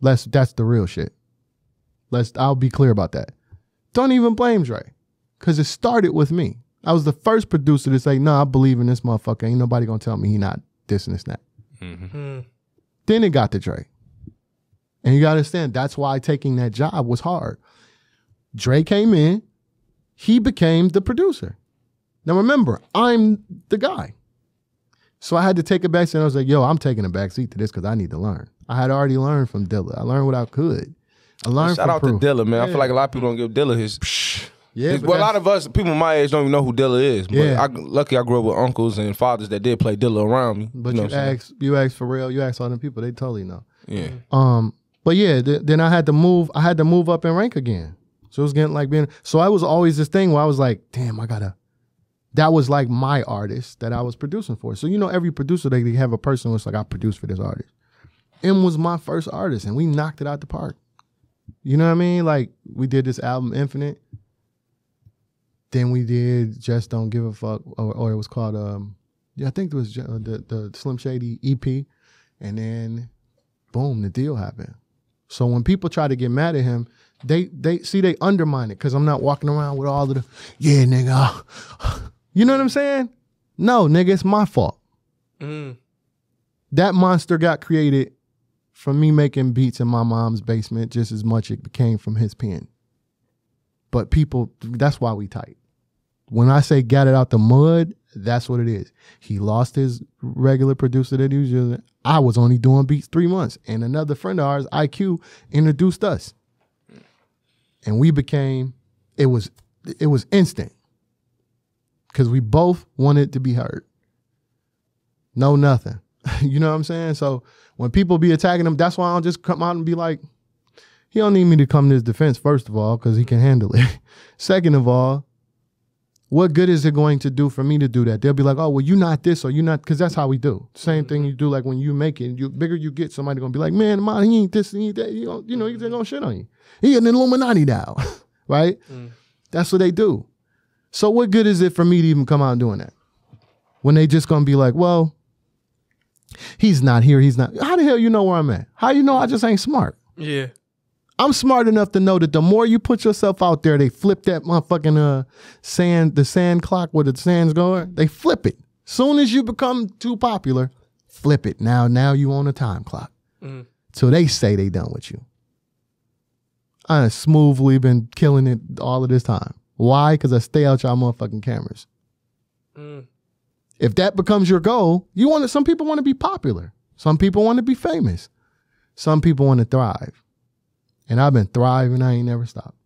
S3: That's the real shit. I'll be clear about that. Don't even blame Dre, because it started with me. I was the first producer to say, no, I believe in this motherfucker. Ain't nobody gonna tell me he not this and this and that. Then it got to Dre. And you gotta understand, that's why taking that job was hard. Dre came in, he became the producer. Now remember, I'm the guy. So I had to take a back seat and I was like, yo, I'm taking a back seat to this because I need to learn. I had already learned from Dilla. I learned what I could. I learned
S2: Shout out
S3: Proof.
S2: to Dilla, man. I feel like a lot of people don't give Dilla his.
S3: Yeah,
S2: well, a lot of us, people my age, don't even know who Dilla is. But
S3: Yeah.
S2: lucky I grew up with uncles and fathers that did play Dilla around me.
S3: But
S2: know
S3: you
S2: what I'm saying?
S3: ask Pharrell, you ask all them people, they totally know.
S2: Yeah.
S3: But yeah, then I had to move up in rank again. So it was getting like so I was always this thing where I was like, damn, that was like my artist that I was producing for. So you know, every producer, they have a person who's like, I produced for this artist. M was my first artist and we knocked it out the park. You know what I mean? Like we did this album Infinite. Then we did Just Don't Give a Fuck, or it was called, I think it was the Slim Shady EP. And then boom, the deal happened. So when people try to get mad at him, they undermine it because I'm not walking around with all of the, yeah, nigga. You know what I'm saying? No, nigga, it's my fault. That monster got created from me making beats in my mom's basement just as much it came from his pen. But people, that's why we tight. When I say got it out the mud, that's what it is. He lost his regular producer that he was using. I was only doing beats 3 months. And another friend of ours, IQ, introduced us. And we became, it was instant. Because we both wanted to be heard. No, nothing. You know what I'm saying? So when people be attacking him, that's why I don't just come out and be like, he don't need me to come to his defense, first of all, because he can handle it. Second of all, What good is it going to do for me to do that? They'll be like, oh, well, you're not this or you're not, because that's how we do. Same thing you do like when you make it. Bigger you get, somebody going to be like, man, he ain't this, he ain't that. He's going to shit on you. He an Illuminati now, right? That's what they do. So what good is it for me to even come out and doing that? When they just going to be like, well, he's not here, he's not. How the hell you know where I'm at? How you know I just ain't smart?
S1: Yeah.
S3: I'm smart enough to know that the more you put yourself out there, they flip that motherfucking the sand clock where the sand's going. They flip it. Soon as you become too popular, flip it. Now you on a time clock. So they say they done with you. I have smoothly been killing it all of this time. Why? Because I stay out y'all motherfucking cameras. If that becomes your goal, some people want to be popular. Some people want to be famous. Some people want to thrive. And I've been thriving. I ain't never stopped.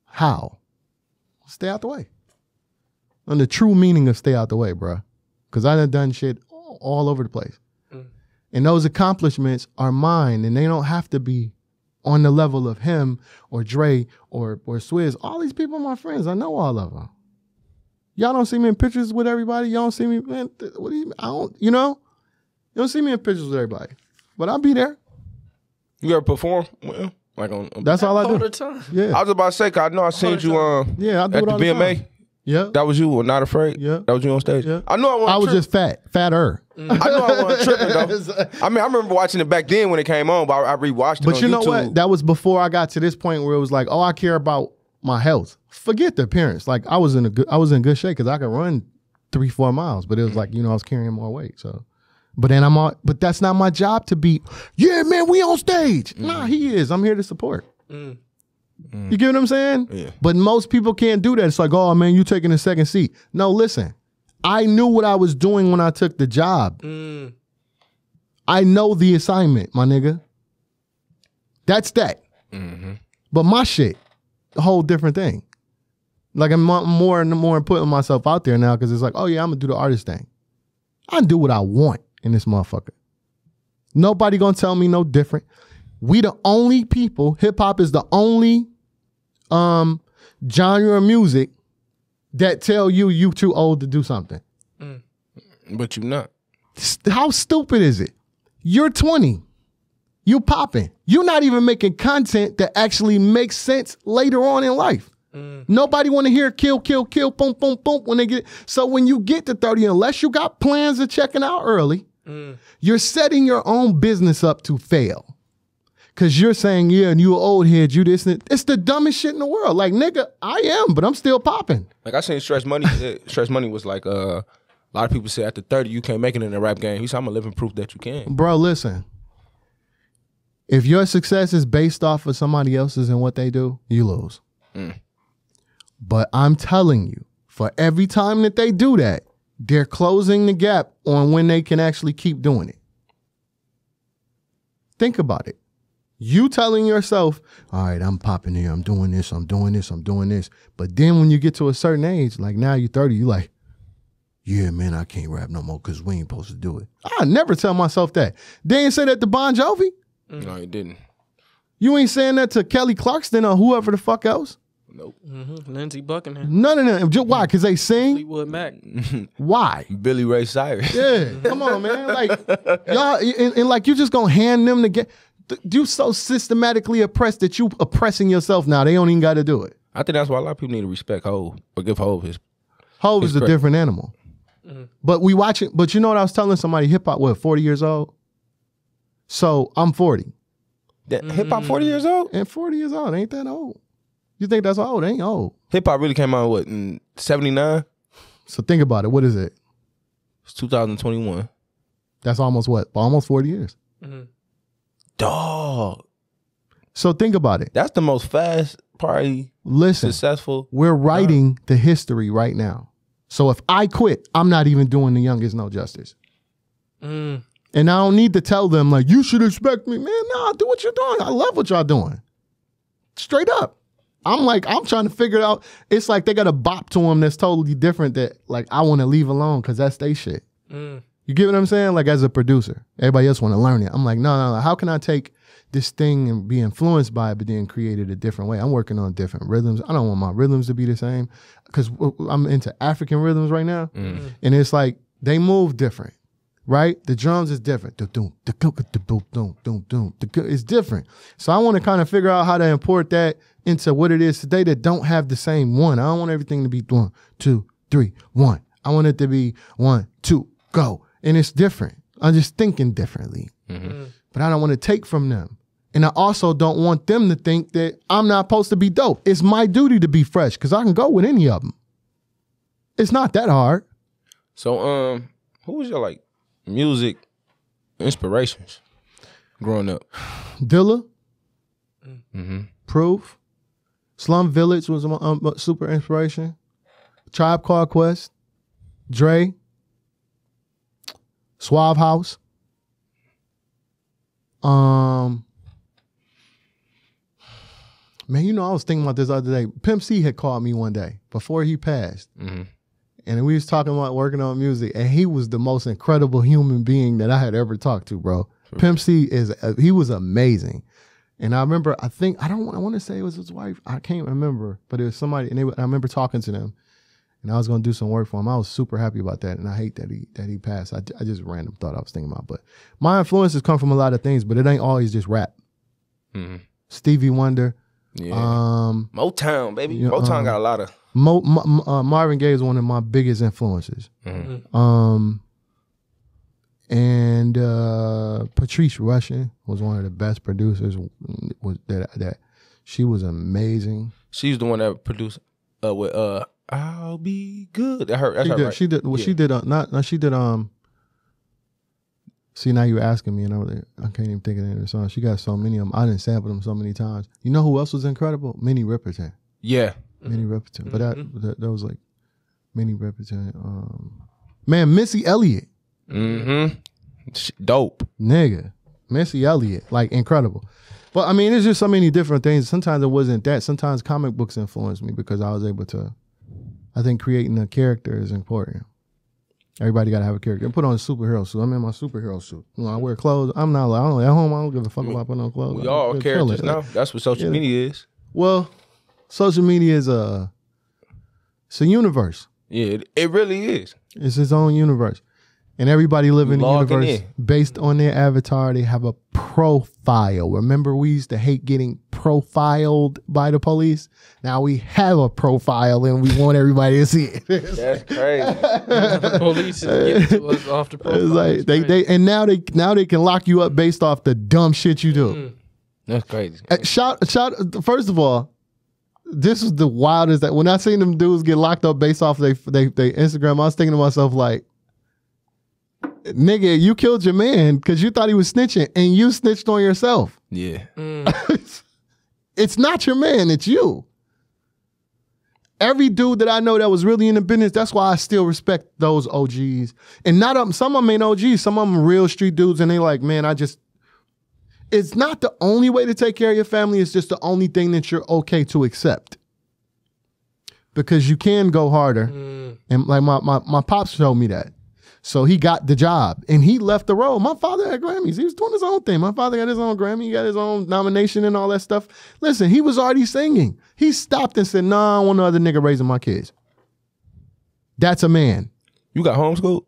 S3: How? Stay out the way. And the true meaning of stay out the way, bro. Because I done shit all over the place. And those accomplishments are mine. And they don't have to be on the level of him or Dre or Swizz. All these people are my friends. I know all of them. Y'all don't see me in pictures with everybody. Y'all don't see me, man. What do you, I don't, you know? You don't see me in pictures with everybody. But I'll be there.
S2: You ever perform? Well, like on
S3: that's all I do.
S1: All the time.
S3: Yeah.
S2: I was about to say, 'cause I know I seen you
S3: yeah, I do
S2: at
S3: it
S2: the
S3: all the
S2: BMA.
S3: time. Yeah.
S2: That was you, or Not Afraid?
S3: Yeah.
S2: That was you on stage?
S3: Yeah.
S2: I know I
S3: was just fatter.
S2: I know I wasn't tripping, though. I mean, I remember watching it back then when it came on, but I rewatched it on YouTube.
S3: But you know what? That was before I got to this point where it was like, oh, I care about my health. Forget the appearance. Like, I was in good shape because I could run 3-4 miles, but it was like, I was carrying more weight, so. But then but that's not my job to be, yeah, man, we on stage. Nah, he is. I'm here to support. You get what I'm saying?
S2: Yeah.
S3: But most people can't do that. It's like, oh, man, you taking a second seat. No, listen. I knew what I was doing when I took the job. I know the assignment, my nigga. That's that. But my shit, a whole different thing. Like, I'm more and more putting myself out there now because it's like, oh, yeah, I'm going to do the artist thing. I do what I want in this motherfucker. Nobody gonna tell me no different. We the only people, hip hop is the only genre of music that tell you too old to do something.
S2: But you not.
S3: How stupid is it? You're 20. You popping. You're not even making content that actually makes sense later on in life. Nobody want to hear kill, boom, boom, boom when they get. So when you get to 30, unless you got plans of checking out early, you're setting your own business up to fail. Because you're saying, yeah, and you an old head, you this. It's the dumbest shit in the world. Like, nigga, I am, but I'm still popping.
S2: Like, I seen Stretch Money. Stretch Money was like, a lot of people say after 30, you can't make it in the rap game. He said, I'm a living proof that you can.
S3: Bro, listen. If your success is based off of somebody else's and what they do, you lose. But I'm telling you, for every time that they do that, they're closing the gap on when they can actually keep doing it. Think about it. You telling yourself, all right, I'm popping here, I'm doing this, I'm doing this, I'm doing this. But then when you get to a certain age, like now you're 30, you're like, yeah, man, I can't rap no more because we ain't supposed to do it. I never tell myself that. They ain't say that to Bon Jovi.
S2: No, he didn't.
S3: You ain't saying that to Kelly Clarkson or whoever the fuck else.
S2: Nope.
S1: Lindsey Buckingham.
S3: None of them. Just why? Because they sing?
S1: Fleetwood Mac.
S3: Why?
S2: Billy Ray Cyrus.
S3: Yeah. Come on, man. Like, y'all, and like you just gonna hand them to get. You so systematically oppressed that you oppressing yourself now. They don't even got to do it.
S2: I think that's why a lot of people need to respect Hov or give Hov his.
S3: Hov is a different animal. But we watch it. But you know what I was telling somebody? Hip hop, what, 40 years old? So I'm 40.
S2: Hip hop 40 years old?
S3: And 40 years old ain't that old. You think that's old? It ain't old.
S2: Hip hop really came out, what, in 79?
S3: So think about it. What is it?
S2: It's 2021.
S3: That's almost what? Almost 40 years.
S2: Dog.
S3: So think about it.
S2: That's the most fast, probably successful.
S3: We're writing the history right now. So if I quit, I'm not even doing the youngest no justice. And I don't need to tell them, like, you should expect me. Man, no, do what you're doing. I love what y'all doing. Straight up. I'm trying to figure it out. It's like they got a bop to them that's totally different that, like, I want to leave alone because that's they shit. You get what I'm saying? Like, as a producer, everybody else want to learn it. I'm like, no. How can I take this thing and be influenced by it, but then create it a different way. I'm working on different rhythms. I don't want my rhythms to be the same because I'm into African rhythms right now. And it's like they move different, right? The drums is different. It's different. So I want to kind of figure out how to import that into what it is today that don't have the same one. I don't want everything to be 1, 2, 3, 1. I want it to be 1, 2, go. And it's different. I'm just thinking differently. But I don't want to take from them. And I also don't want them to think that I'm not supposed to be dope. It's my duty to be fresh because I can go with any of them. It's not that hard.
S2: So, who was your like music inspirations growing up?
S3: Dilla, Proof, Slum Village was my super inspiration. Tribe Called Quest, Dre, Suave House. Man, you know, I was thinking about this the other day. Pimp C had called me one day before he passed. And we was talking about working on music, and he was the most incredible human being that I had ever talked to, bro. Pimp C he was amazing. And I remember, I want to say it was his wife. I can't remember, but it was somebody, and I remember talking to them, and I was going to do some work for him. I was super happy about that, and I hate that he passed. I just random thought I was thinking about. But my influences come from a lot of things, but it ain't always just rap. Stevie Wonder.
S2: Yeah. Motown, baby. Motown got a lot of.
S3: Marvin Gaye is one of my biggest influences. And Patrice Rushen was one of the best producers. That she was amazing.
S2: She's the one that produced with "I'll Be Good." That's her. Right?
S3: She did. Well, yeah. She did. She did. See, now you're asking me, and I can't even think of any of the songs. She got so many of them. I didn't sample them so many times. You know who else was incredible? Minnie Riperton.
S2: Yeah.
S3: Minnie Riperton. But that was like Minnie Riperton. Man, Missy Elliott.
S2: Dope.
S3: Nigga. Missy Elliott. Like, incredible. But, I mean, there's just so many different things. Sometimes it wasn't that. Sometimes comic books influenced me because I was able to, I think creating a character is important. Everybody got to have a character. Put on a superhero suit. I'm in my superhero suit. You know, I wear clothes. I'm not like, at home, I don't give a fuck about putting on clothes.
S2: We all characters now. That's what social media is.
S3: Well, social media is it's a universe.
S2: Yeah, it really is.
S3: It's its own universe. And everybody live in the universe based on their avatar. They have a profile. Remember, we used to hate getting profiled by the police. Now we have a profile and we want everybody to see it.
S2: That's crazy.
S1: The police is giving to us off the profile.
S3: It's like and now they can lock you up based off the dumb shit you do.
S2: That's crazy.
S3: First of all, this is the wildest that when I seen them dudes get locked up based off they Instagram, I was thinking to myself like, nigga, you killed your man because you thought he was snitching and you snitched on yourself.
S2: Yeah.
S3: It's not your man, it's you. Every dude that I know that was really in the business, that's why I still respect those OGs. And some of them ain't OGs, some of them real street dudes, and they like, man, it's not the only way to take care of your family, it's just the only thing that you're okay to accept. Because you can go harder. And like my pops showed me that. So he got the job and he left the role. My father had Grammys. He was doing his own thing. My father got his own Grammy. He got his own nomination and all that stuff. Listen, he was already singing. He stopped and said, "Nah, I don't want no other nigga raising my kids." That's a man.
S2: You got homeschooled?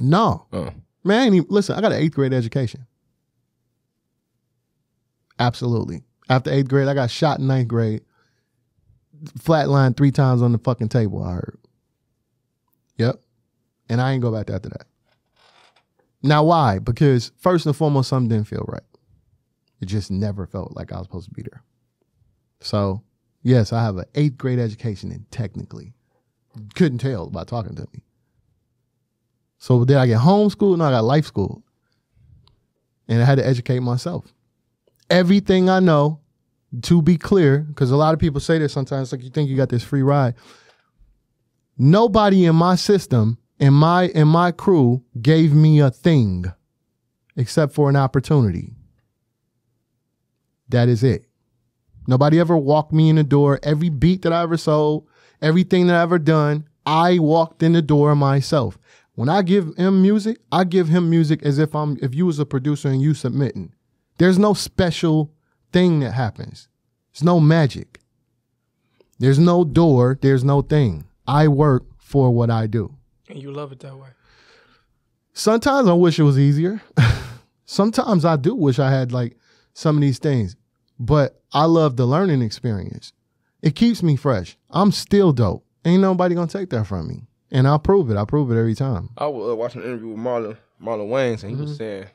S3: No. Man, listen, I got an 8th grade education. Absolutely. After 8th grade, I got shot in 9th grade. Flatlined 3 times on the fucking table, I heard. Yep. And I ain't go back after that. Now, why? Because first and foremost, something didn't feel right. It just never felt like I was supposed to be there. So, yes, I have an 8th grade education and technically couldn't tell by talking to me. So did I get homeschooled? No, I got life school. And I had to educate myself. Everything I know, to be clear, because a lot of people say this sometimes, like you think you got this free ride. Nobody in my system, in my crew, gave me a thing except for an opportunity. That is it. Nobody ever walked me in the door. Every beat that I ever sold, everything that I ever done, I walked in the door myself. When I give him music, I give him music as if you was a producer and you submitting. There's no special thing that happens. There's no magic. There's no door. There's no thing. I work for what I do.
S1: And you love it that way.
S3: Sometimes I wish it was easier. Sometimes I do wish I had like some of these things. But I love the learning experience. It keeps me fresh. I'm still dope. Ain't nobody gonna take that from me. And I'll prove it. I prove it every time.
S2: I was watching an interview with Marlon Wayans, and he was saying,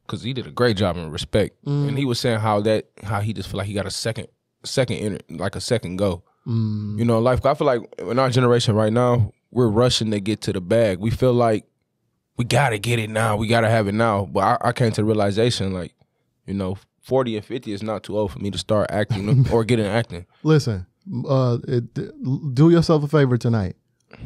S2: because he did a great job in Respect, and he was saying how he just feel like he got a second go. You know, life. I feel like in our generation right now, we're rushing to get to the bag. We feel like we gotta get it now. We gotta have it now. But I came to the realization, like, you know, 40 and 50 is not too old for me to start acting or get in acting.
S3: Listen, do yourself a favor tonight.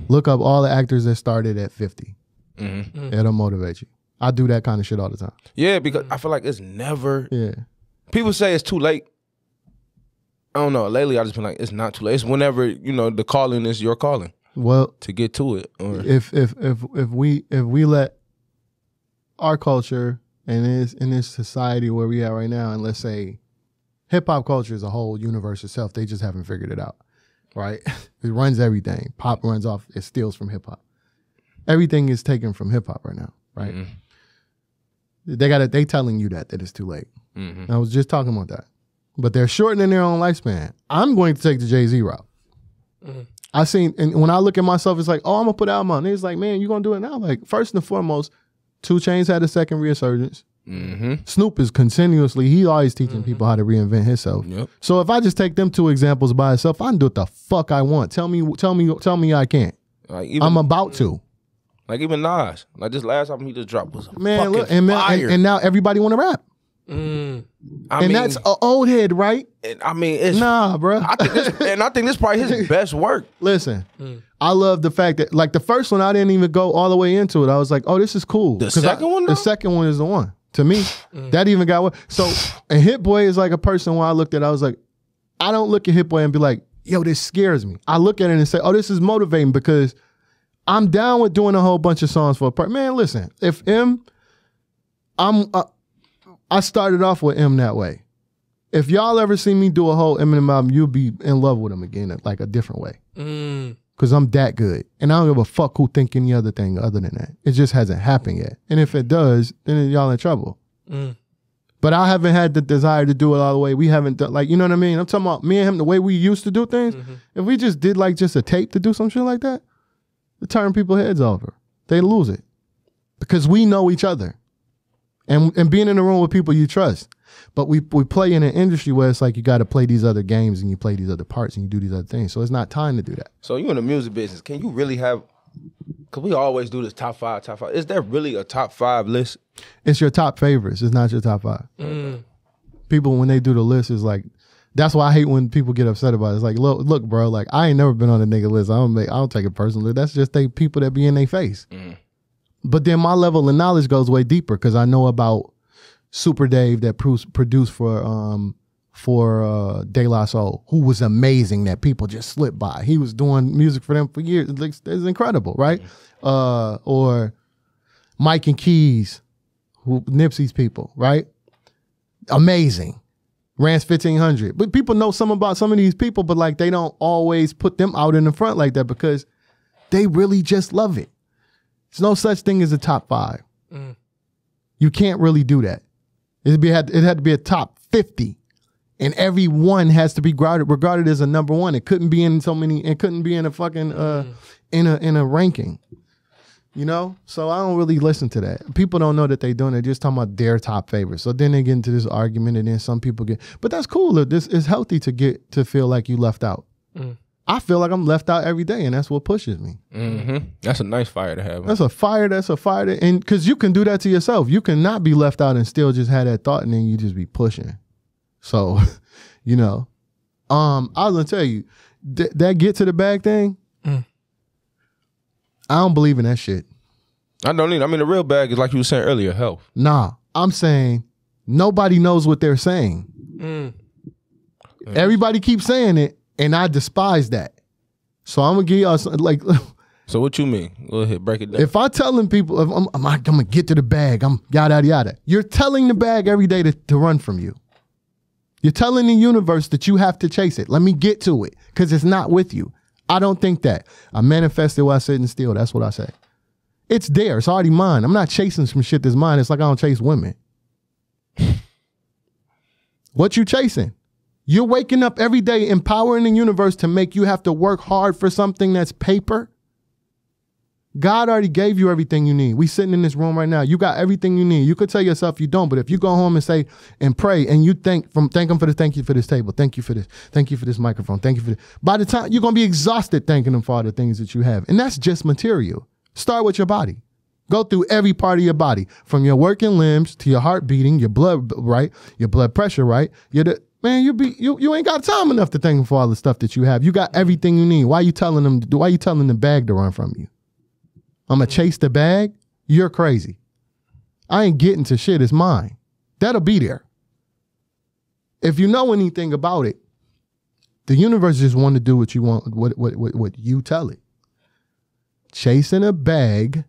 S3: Look up all the actors that started at 50. It'll motivate you. I do that kind of shit all the time.
S2: Yeah, because I feel like it's never.
S3: Yeah.
S2: People say it's too late. I don't know. Lately, I just been like, it's not too late. It's whenever, you know, the calling is your calling.
S3: Well,
S2: to get to it. Or
S3: if we let our culture and in this society where we are right now, and let's say hip hop culture is a whole universe itself, they just haven't figured it out, right? It runs everything. Pop runs off. It steals from hip hop. Everything is taken from hip hop right now, right? They telling you that it's too late. I was just talking about that, but they're shortening their own lifespan. I'm going to take the Jay-Z route. I seen, and when I look at myself, it's like, oh, I'm gonna put out my. It's like, man, you gonna do it now? Like, first and foremost, 2 Chainz had a second resurgence. Snoop is continuously, he always teaching people how to reinvent himself. So if I just take them 2 examples by itself, I can do what the fuck I want. Tell me I can't.
S2: Like even,
S3: I'm about to.
S2: Like even Nas, like this last album he just dropped was
S3: man,
S2: fucking
S3: look, and now everybody want to rap.
S2: I
S3: and
S2: mean,
S3: that's an old head, right?
S2: I mean, it's
S3: nah, bro.
S2: I think this probably his best work.
S3: Listen, I love the fact that like the first one, I didn't even go all the way into it. I was like, oh, this is cool.
S2: The second one, though?
S3: The second one is the one. To me, that even got one. So, and Hit Boy is like a person when I looked at it, I was like, I don't look at Hit Boy and be like, yo, this scares me. I look at it and say, oh, this is motivating because I'm down with doing a whole bunch of songs for a part. Man, listen, if I started off with M that way. If y'all ever see me do a whole Eminem album, you'll be in love with him again, like a different way. Because I'm that good. And I don't give a fuck who think any other thing other than that. It just hasn't happened yet. And if it does, then y'all in trouble. But I haven't had the desire to do it all the way. We haven't done, like, you know what I mean? I'm talking about me and him, the way we used to do things. If we just did like just a tape to do some shit like that, it turn people's heads over. They lose it. Because we know each other. And being in a room with people you trust. But we play in an industry where it's like you got to play these other games and you play these other parts and you do these other things. So it's not time to do that.
S2: So you in the music business, can you really have, because we always do this top five. Is there really a top 5 list?
S3: It's your top favorites. It's not your top 5. People, when they do the list, is like, that's why I hate when people get upset about it. It's like, look, bro, like I ain't never been on a nigga list. I don't take it personally. That's just they people that be in their face. But then my level of knowledge goes way deeper because I know about Super Dave that produced for De La Soul, who was amazing that people just slipped by. He was doing music for them for years. It's incredible, right? Or Mike and Keys, who Nipsey's people, right? Amazing. Rance 1500. But people know some about some of these people, but like they don't always put them out in the front like that because they really just love it. There's no such thing as a top 5. You can't really do that. It had to be a top 50, and every one has to be regarded as a number 1. It couldn't be in so many. It couldn't be in a fucking in a ranking. You know, so I don't really listen to that. People don't know that they're doing it. They're just talking about their top favorites. So then they get into this argument, and then some people get. But that's cool. This is healthy to feel like you left out. I feel like I'm left out every day, and that's what pushes me.
S2: That's a nice fire to have.
S3: That's a fire. And because you can do that to yourself. You cannot be left out and still just have that thought, and then you just be pushing. So, you know, I was gonna tell you that get to the bag thing. I don't believe in that shit.
S2: I don't either. I mean, the real bag is like you were saying earlier, health.
S3: Nah, I'm saying nobody knows what they're saying. Everybody keeps saying it. And I despise that. So I'm gonna give y'all like
S2: So what you mean? Go ahead, break it down.
S3: If I'm telling people, if I'm gonna get to the bag, I'm yada yada. You're telling the bag every day to run from you. You're telling the universe that you have to chase it. Let me get to it because it's not with you. I don't think that. I manifested while sitting still. That's what I say. It's there. It's already mine. I'm not chasing some shit that's mine. It's like I don't chase women. What you chasing? You're waking up every day empowering the universe to make you have to work hard for something that's paper. God already gave you everything you need. We sitting in this room right now. You got everything you need. You could tell yourself you don't, but if you go home and say and pray and you thank him for this, thank you for this table, thank you for this, thank you for this microphone, thank you for this. By the time you're gonna be exhausted thanking him for all the things that you have. And that's just material. Start with your body. Go through every part of your body, from your working limbs to your heart beating, your blood, right? Your blood pressure, right? Man, you ain't got time enough to thank him for all the stuff that you have. You got everything you need. Why you telling the bag to run from you? I'm going to chase the bag? You're crazy. I ain't getting to shit. It's mine. That'll be there. If you know anything about it, the universe just want to do what you want, what you tell it. Chasing a bag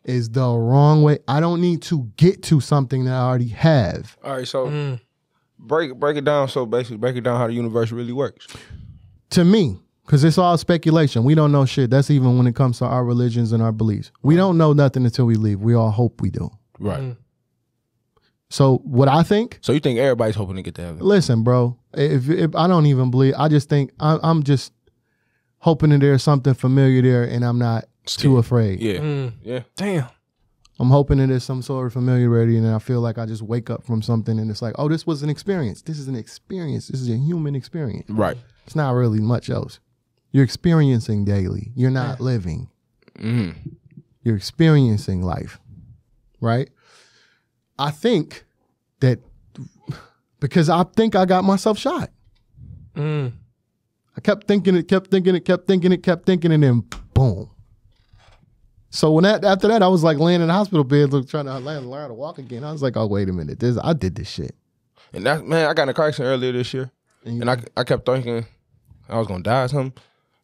S3: is the wrong way. I don't need to get to something that I already have.
S2: All right, so break it down. So basically, break it down how the universe really works.
S3: To me, because it's all speculation. We don't know shit. That's even when it comes to our religions and our beliefs. We don't know nothing until we leave. We all hope we do.
S2: Right.
S3: So what I think.
S2: So you think everybody's hoping to get to heaven?
S3: Listen, bro. If I don't even believe, I just think I'm just hoping that there's something familiar there, and I'm not too afraid.
S2: Yeah. Yeah.
S1: Damn.
S3: I'm hoping that there's some sort of familiarity, and I feel like I just wake up from something, and it's like, oh, this was an experience. This is an experience. This is a human experience.
S2: Right.
S3: It's not really much else. You're experiencing daily. You're not living. You're experiencing life, right? I think that because I think I got myself shot. I kept thinking it, and then boom. So when after that, I was like laying in the hospital bed, trying to learn how to walk again. I was like, oh, wait a minute. I did this shit.
S2: And that, man, I got in a car accident earlier this year. And I kept thinking I was going to die or something.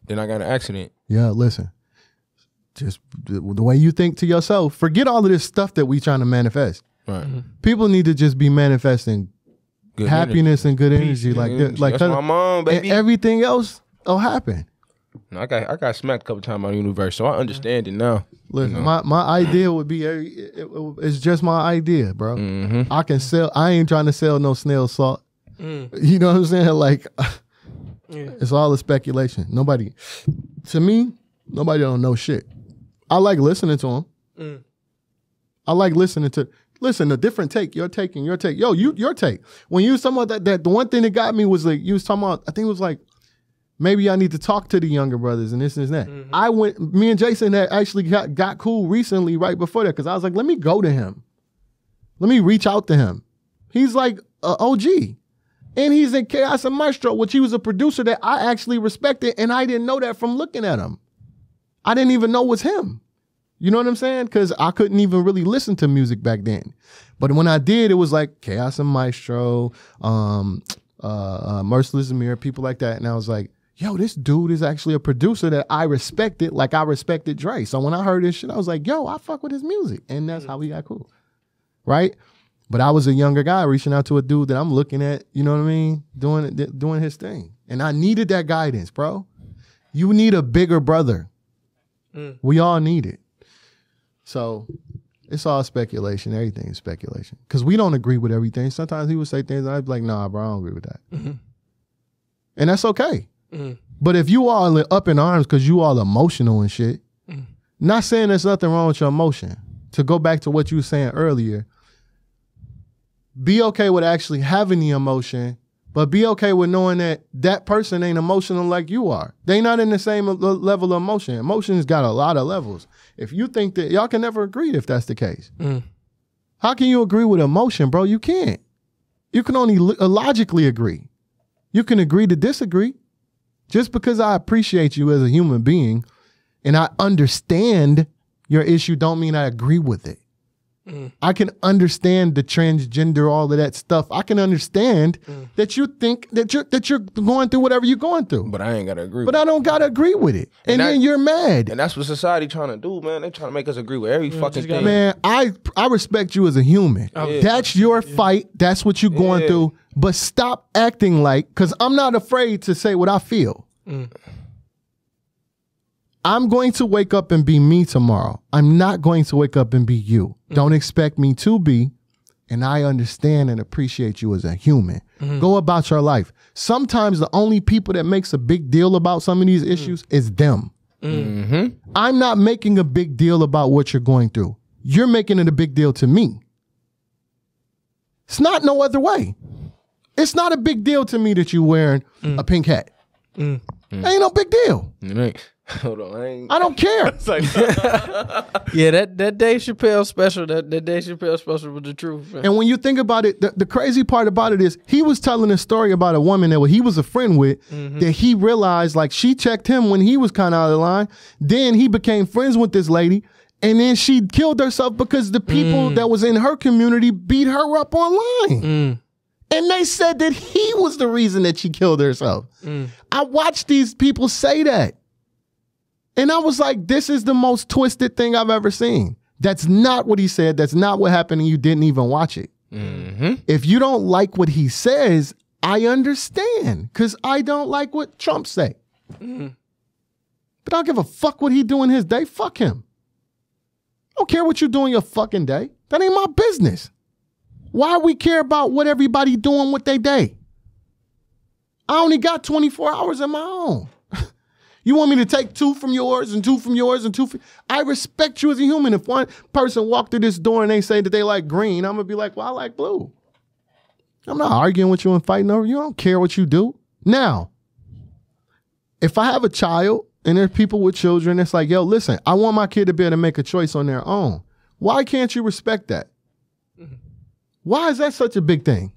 S2: Then I got in an accident.
S3: Yeah, listen. Just the way you think to yourself, forget all of this stuff that we trying to manifest.
S2: Right.
S3: People need to just be manifesting
S2: Good
S3: happiness
S2: energy.
S3: and good energy.
S2: Good energy.
S3: Like
S2: That's my mom, baby.
S3: And everything else will happen.
S2: No, I got smacked a couple times by the universe, so I understand it now.
S3: Listen, my idea would be it's just my idea, bro. I can sell. I ain't trying to sell no snail salt. You know what I'm saying? Like, it's all a speculation. Nobody don't know shit. I like listening to them. I like listening to a different take. Your take and your take. Yo, your take. When you was talking about that the one thing that got me was like you was talking about. I think it was like, maybe I need to talk to the younger brothers and this and that. Me and Jason had actually got cool recently right before that because I was like, let me go to him. Let me reach out to him. He's like a OG. And he's in Chaos and Maestro, which he was a producer that I actually respected, and I didn't know that from looking at him. I didn't even know it was him. You know what I'm saying? Because I couldn't even really listen to music back then. But when I did, it was like Chaos and Maestro, Merciless Amir, people like that. And I was like, yo, this dude is actually a producer that I respected like I respected Dre. So when I heard this shit, I was like, yo, I fuck with his music. And that's how we got cool. Right? But I was a younger guy reaching out to a dude that I'm looking at, you know what I mean? Doing his thing. And I needed that guidance, bro. You need a bigger brother. We all need it. So it's all speculation. Everything is speculation. Because we don't agree with everything. Sometimes he would say things and I'd be like, nah, bro, I don't agree with that. And that's okay. But if you all are up in arms because you all emotional and shit, not saying there's nothing wrong with your emotion. To go back to what you were saying earlier, be okay with actually having the emotion, but be okay with knowing that that person ain't emotional like you are. They not in the same level of emotion. Emotion's got a lot of levels. If you think that, y'all can never agree if that's the case. How can you agree with emotion, bro? You can't. You can only logically agree. You can agree to disagree. Just because I appreciate you as a human being and I understand your issue don't mean I agree with it. I can understand the transgender, all of that stuff. I can understand that you think that you're going through whatever you're going through.
S2: But I ain't gotta agree.
S3: But I don't gotta agree with it. And then you're mad.
S2: And that's what society trying to do, man. They trying to make us agree with every fucking thing.
S3: Man, I respect you as a human. That's your fight. That's what you're going through. But stop acting like, because I'm not afraid to say what I feel. I'm going to wake up and be me tomorrow. I'm not going to wake up and be you. Don't expect me to be. And I understand and appreciate you as a human. Go about your life. Sometimes the only people that makes a big deal about some of these issues is them. I'm not making a big deal about what you're going through. You're making it a big deal to me. It's not no other way. It's not a big deal to me that you're wearing a pink hat. Ain't no big deal.
S2: Hold on,
S3: I don't care.
S1: Yeah, that Dave Chappelle special, that Dave Chappelle special was the truth. Man.
S3: And when you think about it, the crazy part about it is he was telling a story about a woman that he was a friend with that he realized like she checked him when he was kind of out of line. Then he became friends with this lady, and then she killed herself because the people that was in her community beat her up online. And they said that he was the reason that she killed herself. I watched these people say that. And I was like, this is the most twisted thing I've ever seen. That's not what he said. That's not what happened, and you didn't even watch it. If you don't like what he says, I understand, because I don't like what Trump say. But I don't give a fuck what he do in his day. Fuck him. I don't care what you do in your fucking day. That ain't my business. Why we care about what everybody doing with their day? I only got 24 hours of my own. You want me to take 2 from yours and 2 from yours and 2 from... I respect you as a human. If one person walked through this door and they say that they like green, I'm going to be like, well, I like blue. I'm not arguing with you and fighting over you. I don't care what you do. Now, if I have a child and there's people with children, it's like, yo, listen, I want my kid to be able to make a choice on their own. Why can't you respect that? Why is that such a big thing?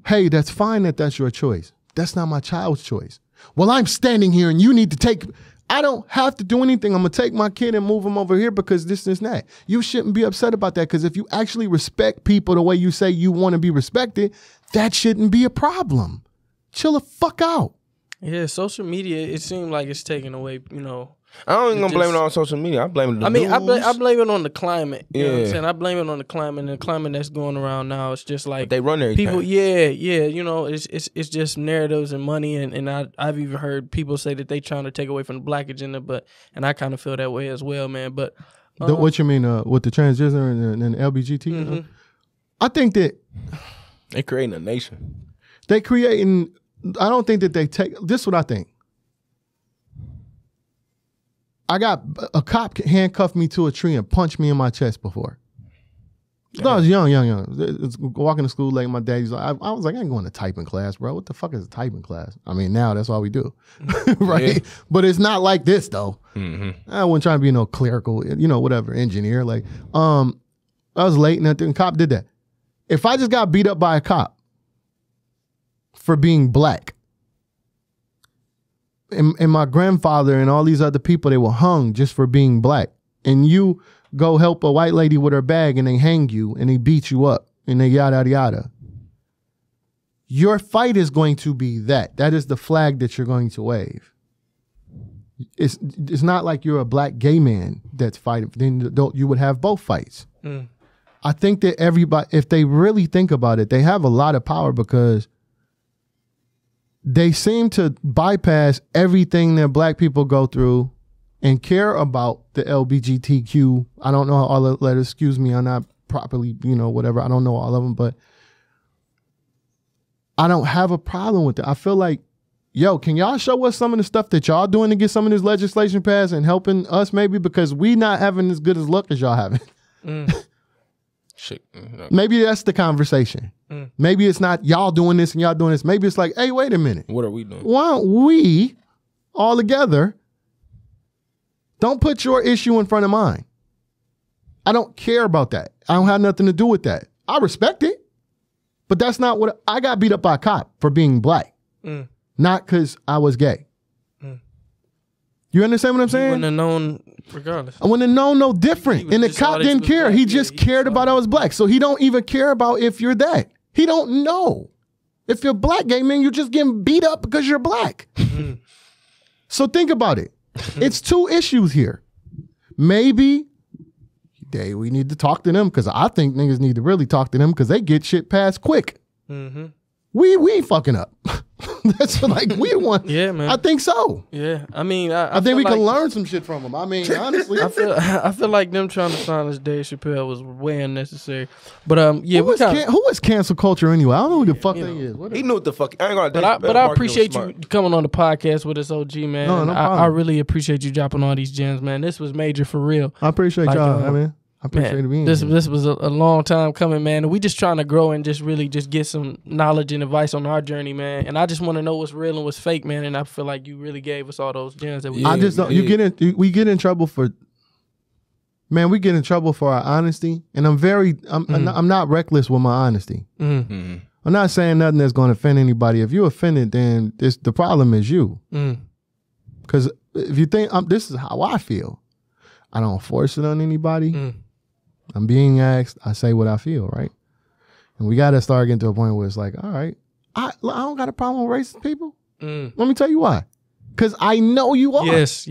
S3: Hey, that's fine that that's your choice. That's not my child's choice. Well, I'm standing here and you need to take... I don't have to do anything. I'm going to take my kid and move him over here because this and that. You shouldn't be upset about that, because if you actually respect people the way you say you want to be respected, that shouldn't be a problem. Chill the fuck out.
S1: Yeah, social media, it seems like it's taking away, you know...
S2: I don't even gonna blame it on social media. I blame it on the news.
S1: I blame it on the climate. You know what I'm saying? I blame it on the climate, and the climate that's going around now. It's just like,
S2: but they run everything.
S1: People, you know, it's just narratives and money, and I've even heard people say that they trying to take away from the black agenda, and I kind of feel that way as well, man. But
S3: what you mean with the transgender and LGBT? I think that
S2: they creating a nation.
S3: They creating. I don't think that they take. This is what I think. I got a cop handcuffed me to a tree and punched me in my chest before. Yeah. I was young. Walking to school late, my daddy's like, I was like, I ain't going to typing class, bro. What the fuck is a typing class? I mean, now that's all we do, right? Yeah. But it's not like this though. I wasn't trying to be no clerical, whatever, engineer. Like, I was late and the cop did that. If I just got beat up by a cop for being black, and my grandfather and all these other people, they were hung just for being black. And you go help a white lady with her bag and they hang you and they beat you up and they yada, yada, yada. Your fight is going to be that. That is the flag that you're going to wave. It's not like you're a black gay man that's fighting. Then you would have both fights. I think that everybody, if they really think about it, they have a lot of power, because they seem to bypass everything that black people go through and care about the LGBTQ. I don't know all the letters. Excuse me, I'm not properly, whatever. I don't know all of them, but I don't have a problem with it. I feel like, yo, can y'all show us some of the stuff that y'all doing to get some of this legislation passed and helping us maybe, because we not having as good as luck as y'all having.
S2: Shit. No.
S3: Maybe that's the conversation. Maybe it's not y'all doing this and y'all doing this. Maybe it's like, hey, wait a minute.
S2: What are we doing?
S3: Why don't we all together, don't put your issue in front of mine. I don't care about that. I don't have nothing to do with that. I respect it, but that's not what I got beat up by a cop for being black, not because I was gay. You understand what I'm
S1: He
S3: saying?
S1: wouldn't have known regardless.
S3: I wouldn't have known no different. And the
S1: just saw
S3: cop
S1: that you
S3: didn't
S1: was
S3: care.
S1: black.
S3: He
S1: Yeah,
S3: just
S1: he
S3: cared
S1: saw
S3: about I was black. So he don't even care about if you're that. He don't know. If you're black, gay man, you're just getting beat up because you're black. So think about it. It's two issues here. Maybe we need to talk to them because I think niggas need to really talk to them because they get shit passed quick. We ain't fucking up. That's like we want.
S1: Yeah, man.
S3: I think so.
S1: Yeah, I mean, I
S3: I think
S1: feel
S3: we
S1: like,
S3: can learn some shit from them. I mean, honestly,
S1: I feel like them trying to silence Dave Chappelle was way unnecessary. But yeah,
S3: who is cancel culture anyway? I don't know who the fuck they is.
S2: He knew what the fuck. I ain't gonna.
S1: But I appreciate you coming on the podcast with us, OG, man.
S3: No problem.
S1: I really appreciate you dropping all these gems, man. This was major for real.
S3: I appreciate y'all. I mean, I appreciate it being
S1: this
S3: here.
S1: this was a long time coming, man. And we just trying to grow and just really just get some knowledge and advice on our journey, man. And I just want to know what's real and what's fake, man. And I feel like you really gave us all those gems that we.
S3: I just don't. We get in trouble for. Man, we get in trouble for our honesty, and I'm not reckless with my honesty. I'm not saying nothing that's going to offend anybody. If you're offended, then the problem is you. Because if you think this is how I feel, I don't force it on anybody. I'm being asked, I say what I feel, right? And we got to start getting to a point where it's like, all right, I don't got a problem with racist people. Let me tell you why. Because I know you are.
S1: Yes.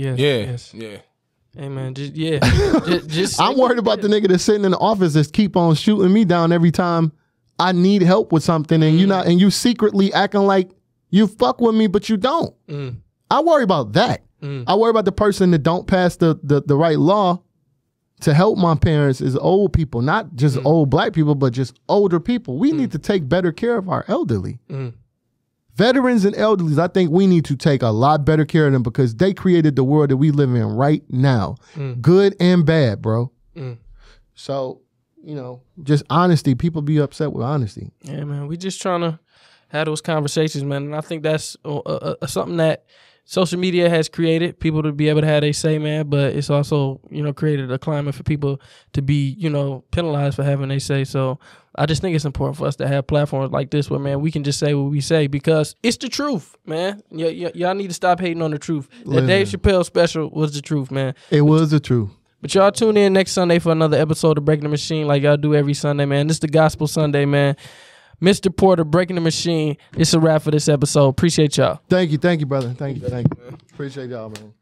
S1: Hey man, just
S3: I'm worried about the nigga that's sitting in the office that's keep on shooting me down every time I need help with something, and you secretly acting like you fuck with me, but you don't. I worry about that. I worry about the person that don't pass the right law to help my parents is old people, not just old black people, but just older people. We need to take better care of our elderly. Veterans and elderlies, I think we need to take a lot better care of them because they created the world that we live in right now. Good and bad, bro. So, just honesty. People be upset with honesty.
S1: Yeah, man. We just trying to have those conversations, man. And I think that's something that social media has created, people to be able to have their say, man, but it's also, created a climate for people to be, penalized for having their say. So I just think it's important for us to have platforms like this where, man, we can just say what we say because it's the truth, man. Y'all need to stop hating on the truth. That Dave Chappelle special was the truth, man.
S3: It was the truth.
S1: But y'all tune in next Sunday for another episode of Breaking the Machine like y'all do every Sunday, man. This is the Gospel Sunday, man. Mr. Porter, Breaking the Machine. It's a wrap for this episode. Appreciate y'all.
S3: Thank you, brother. Thank you. Appreciate y'all, man.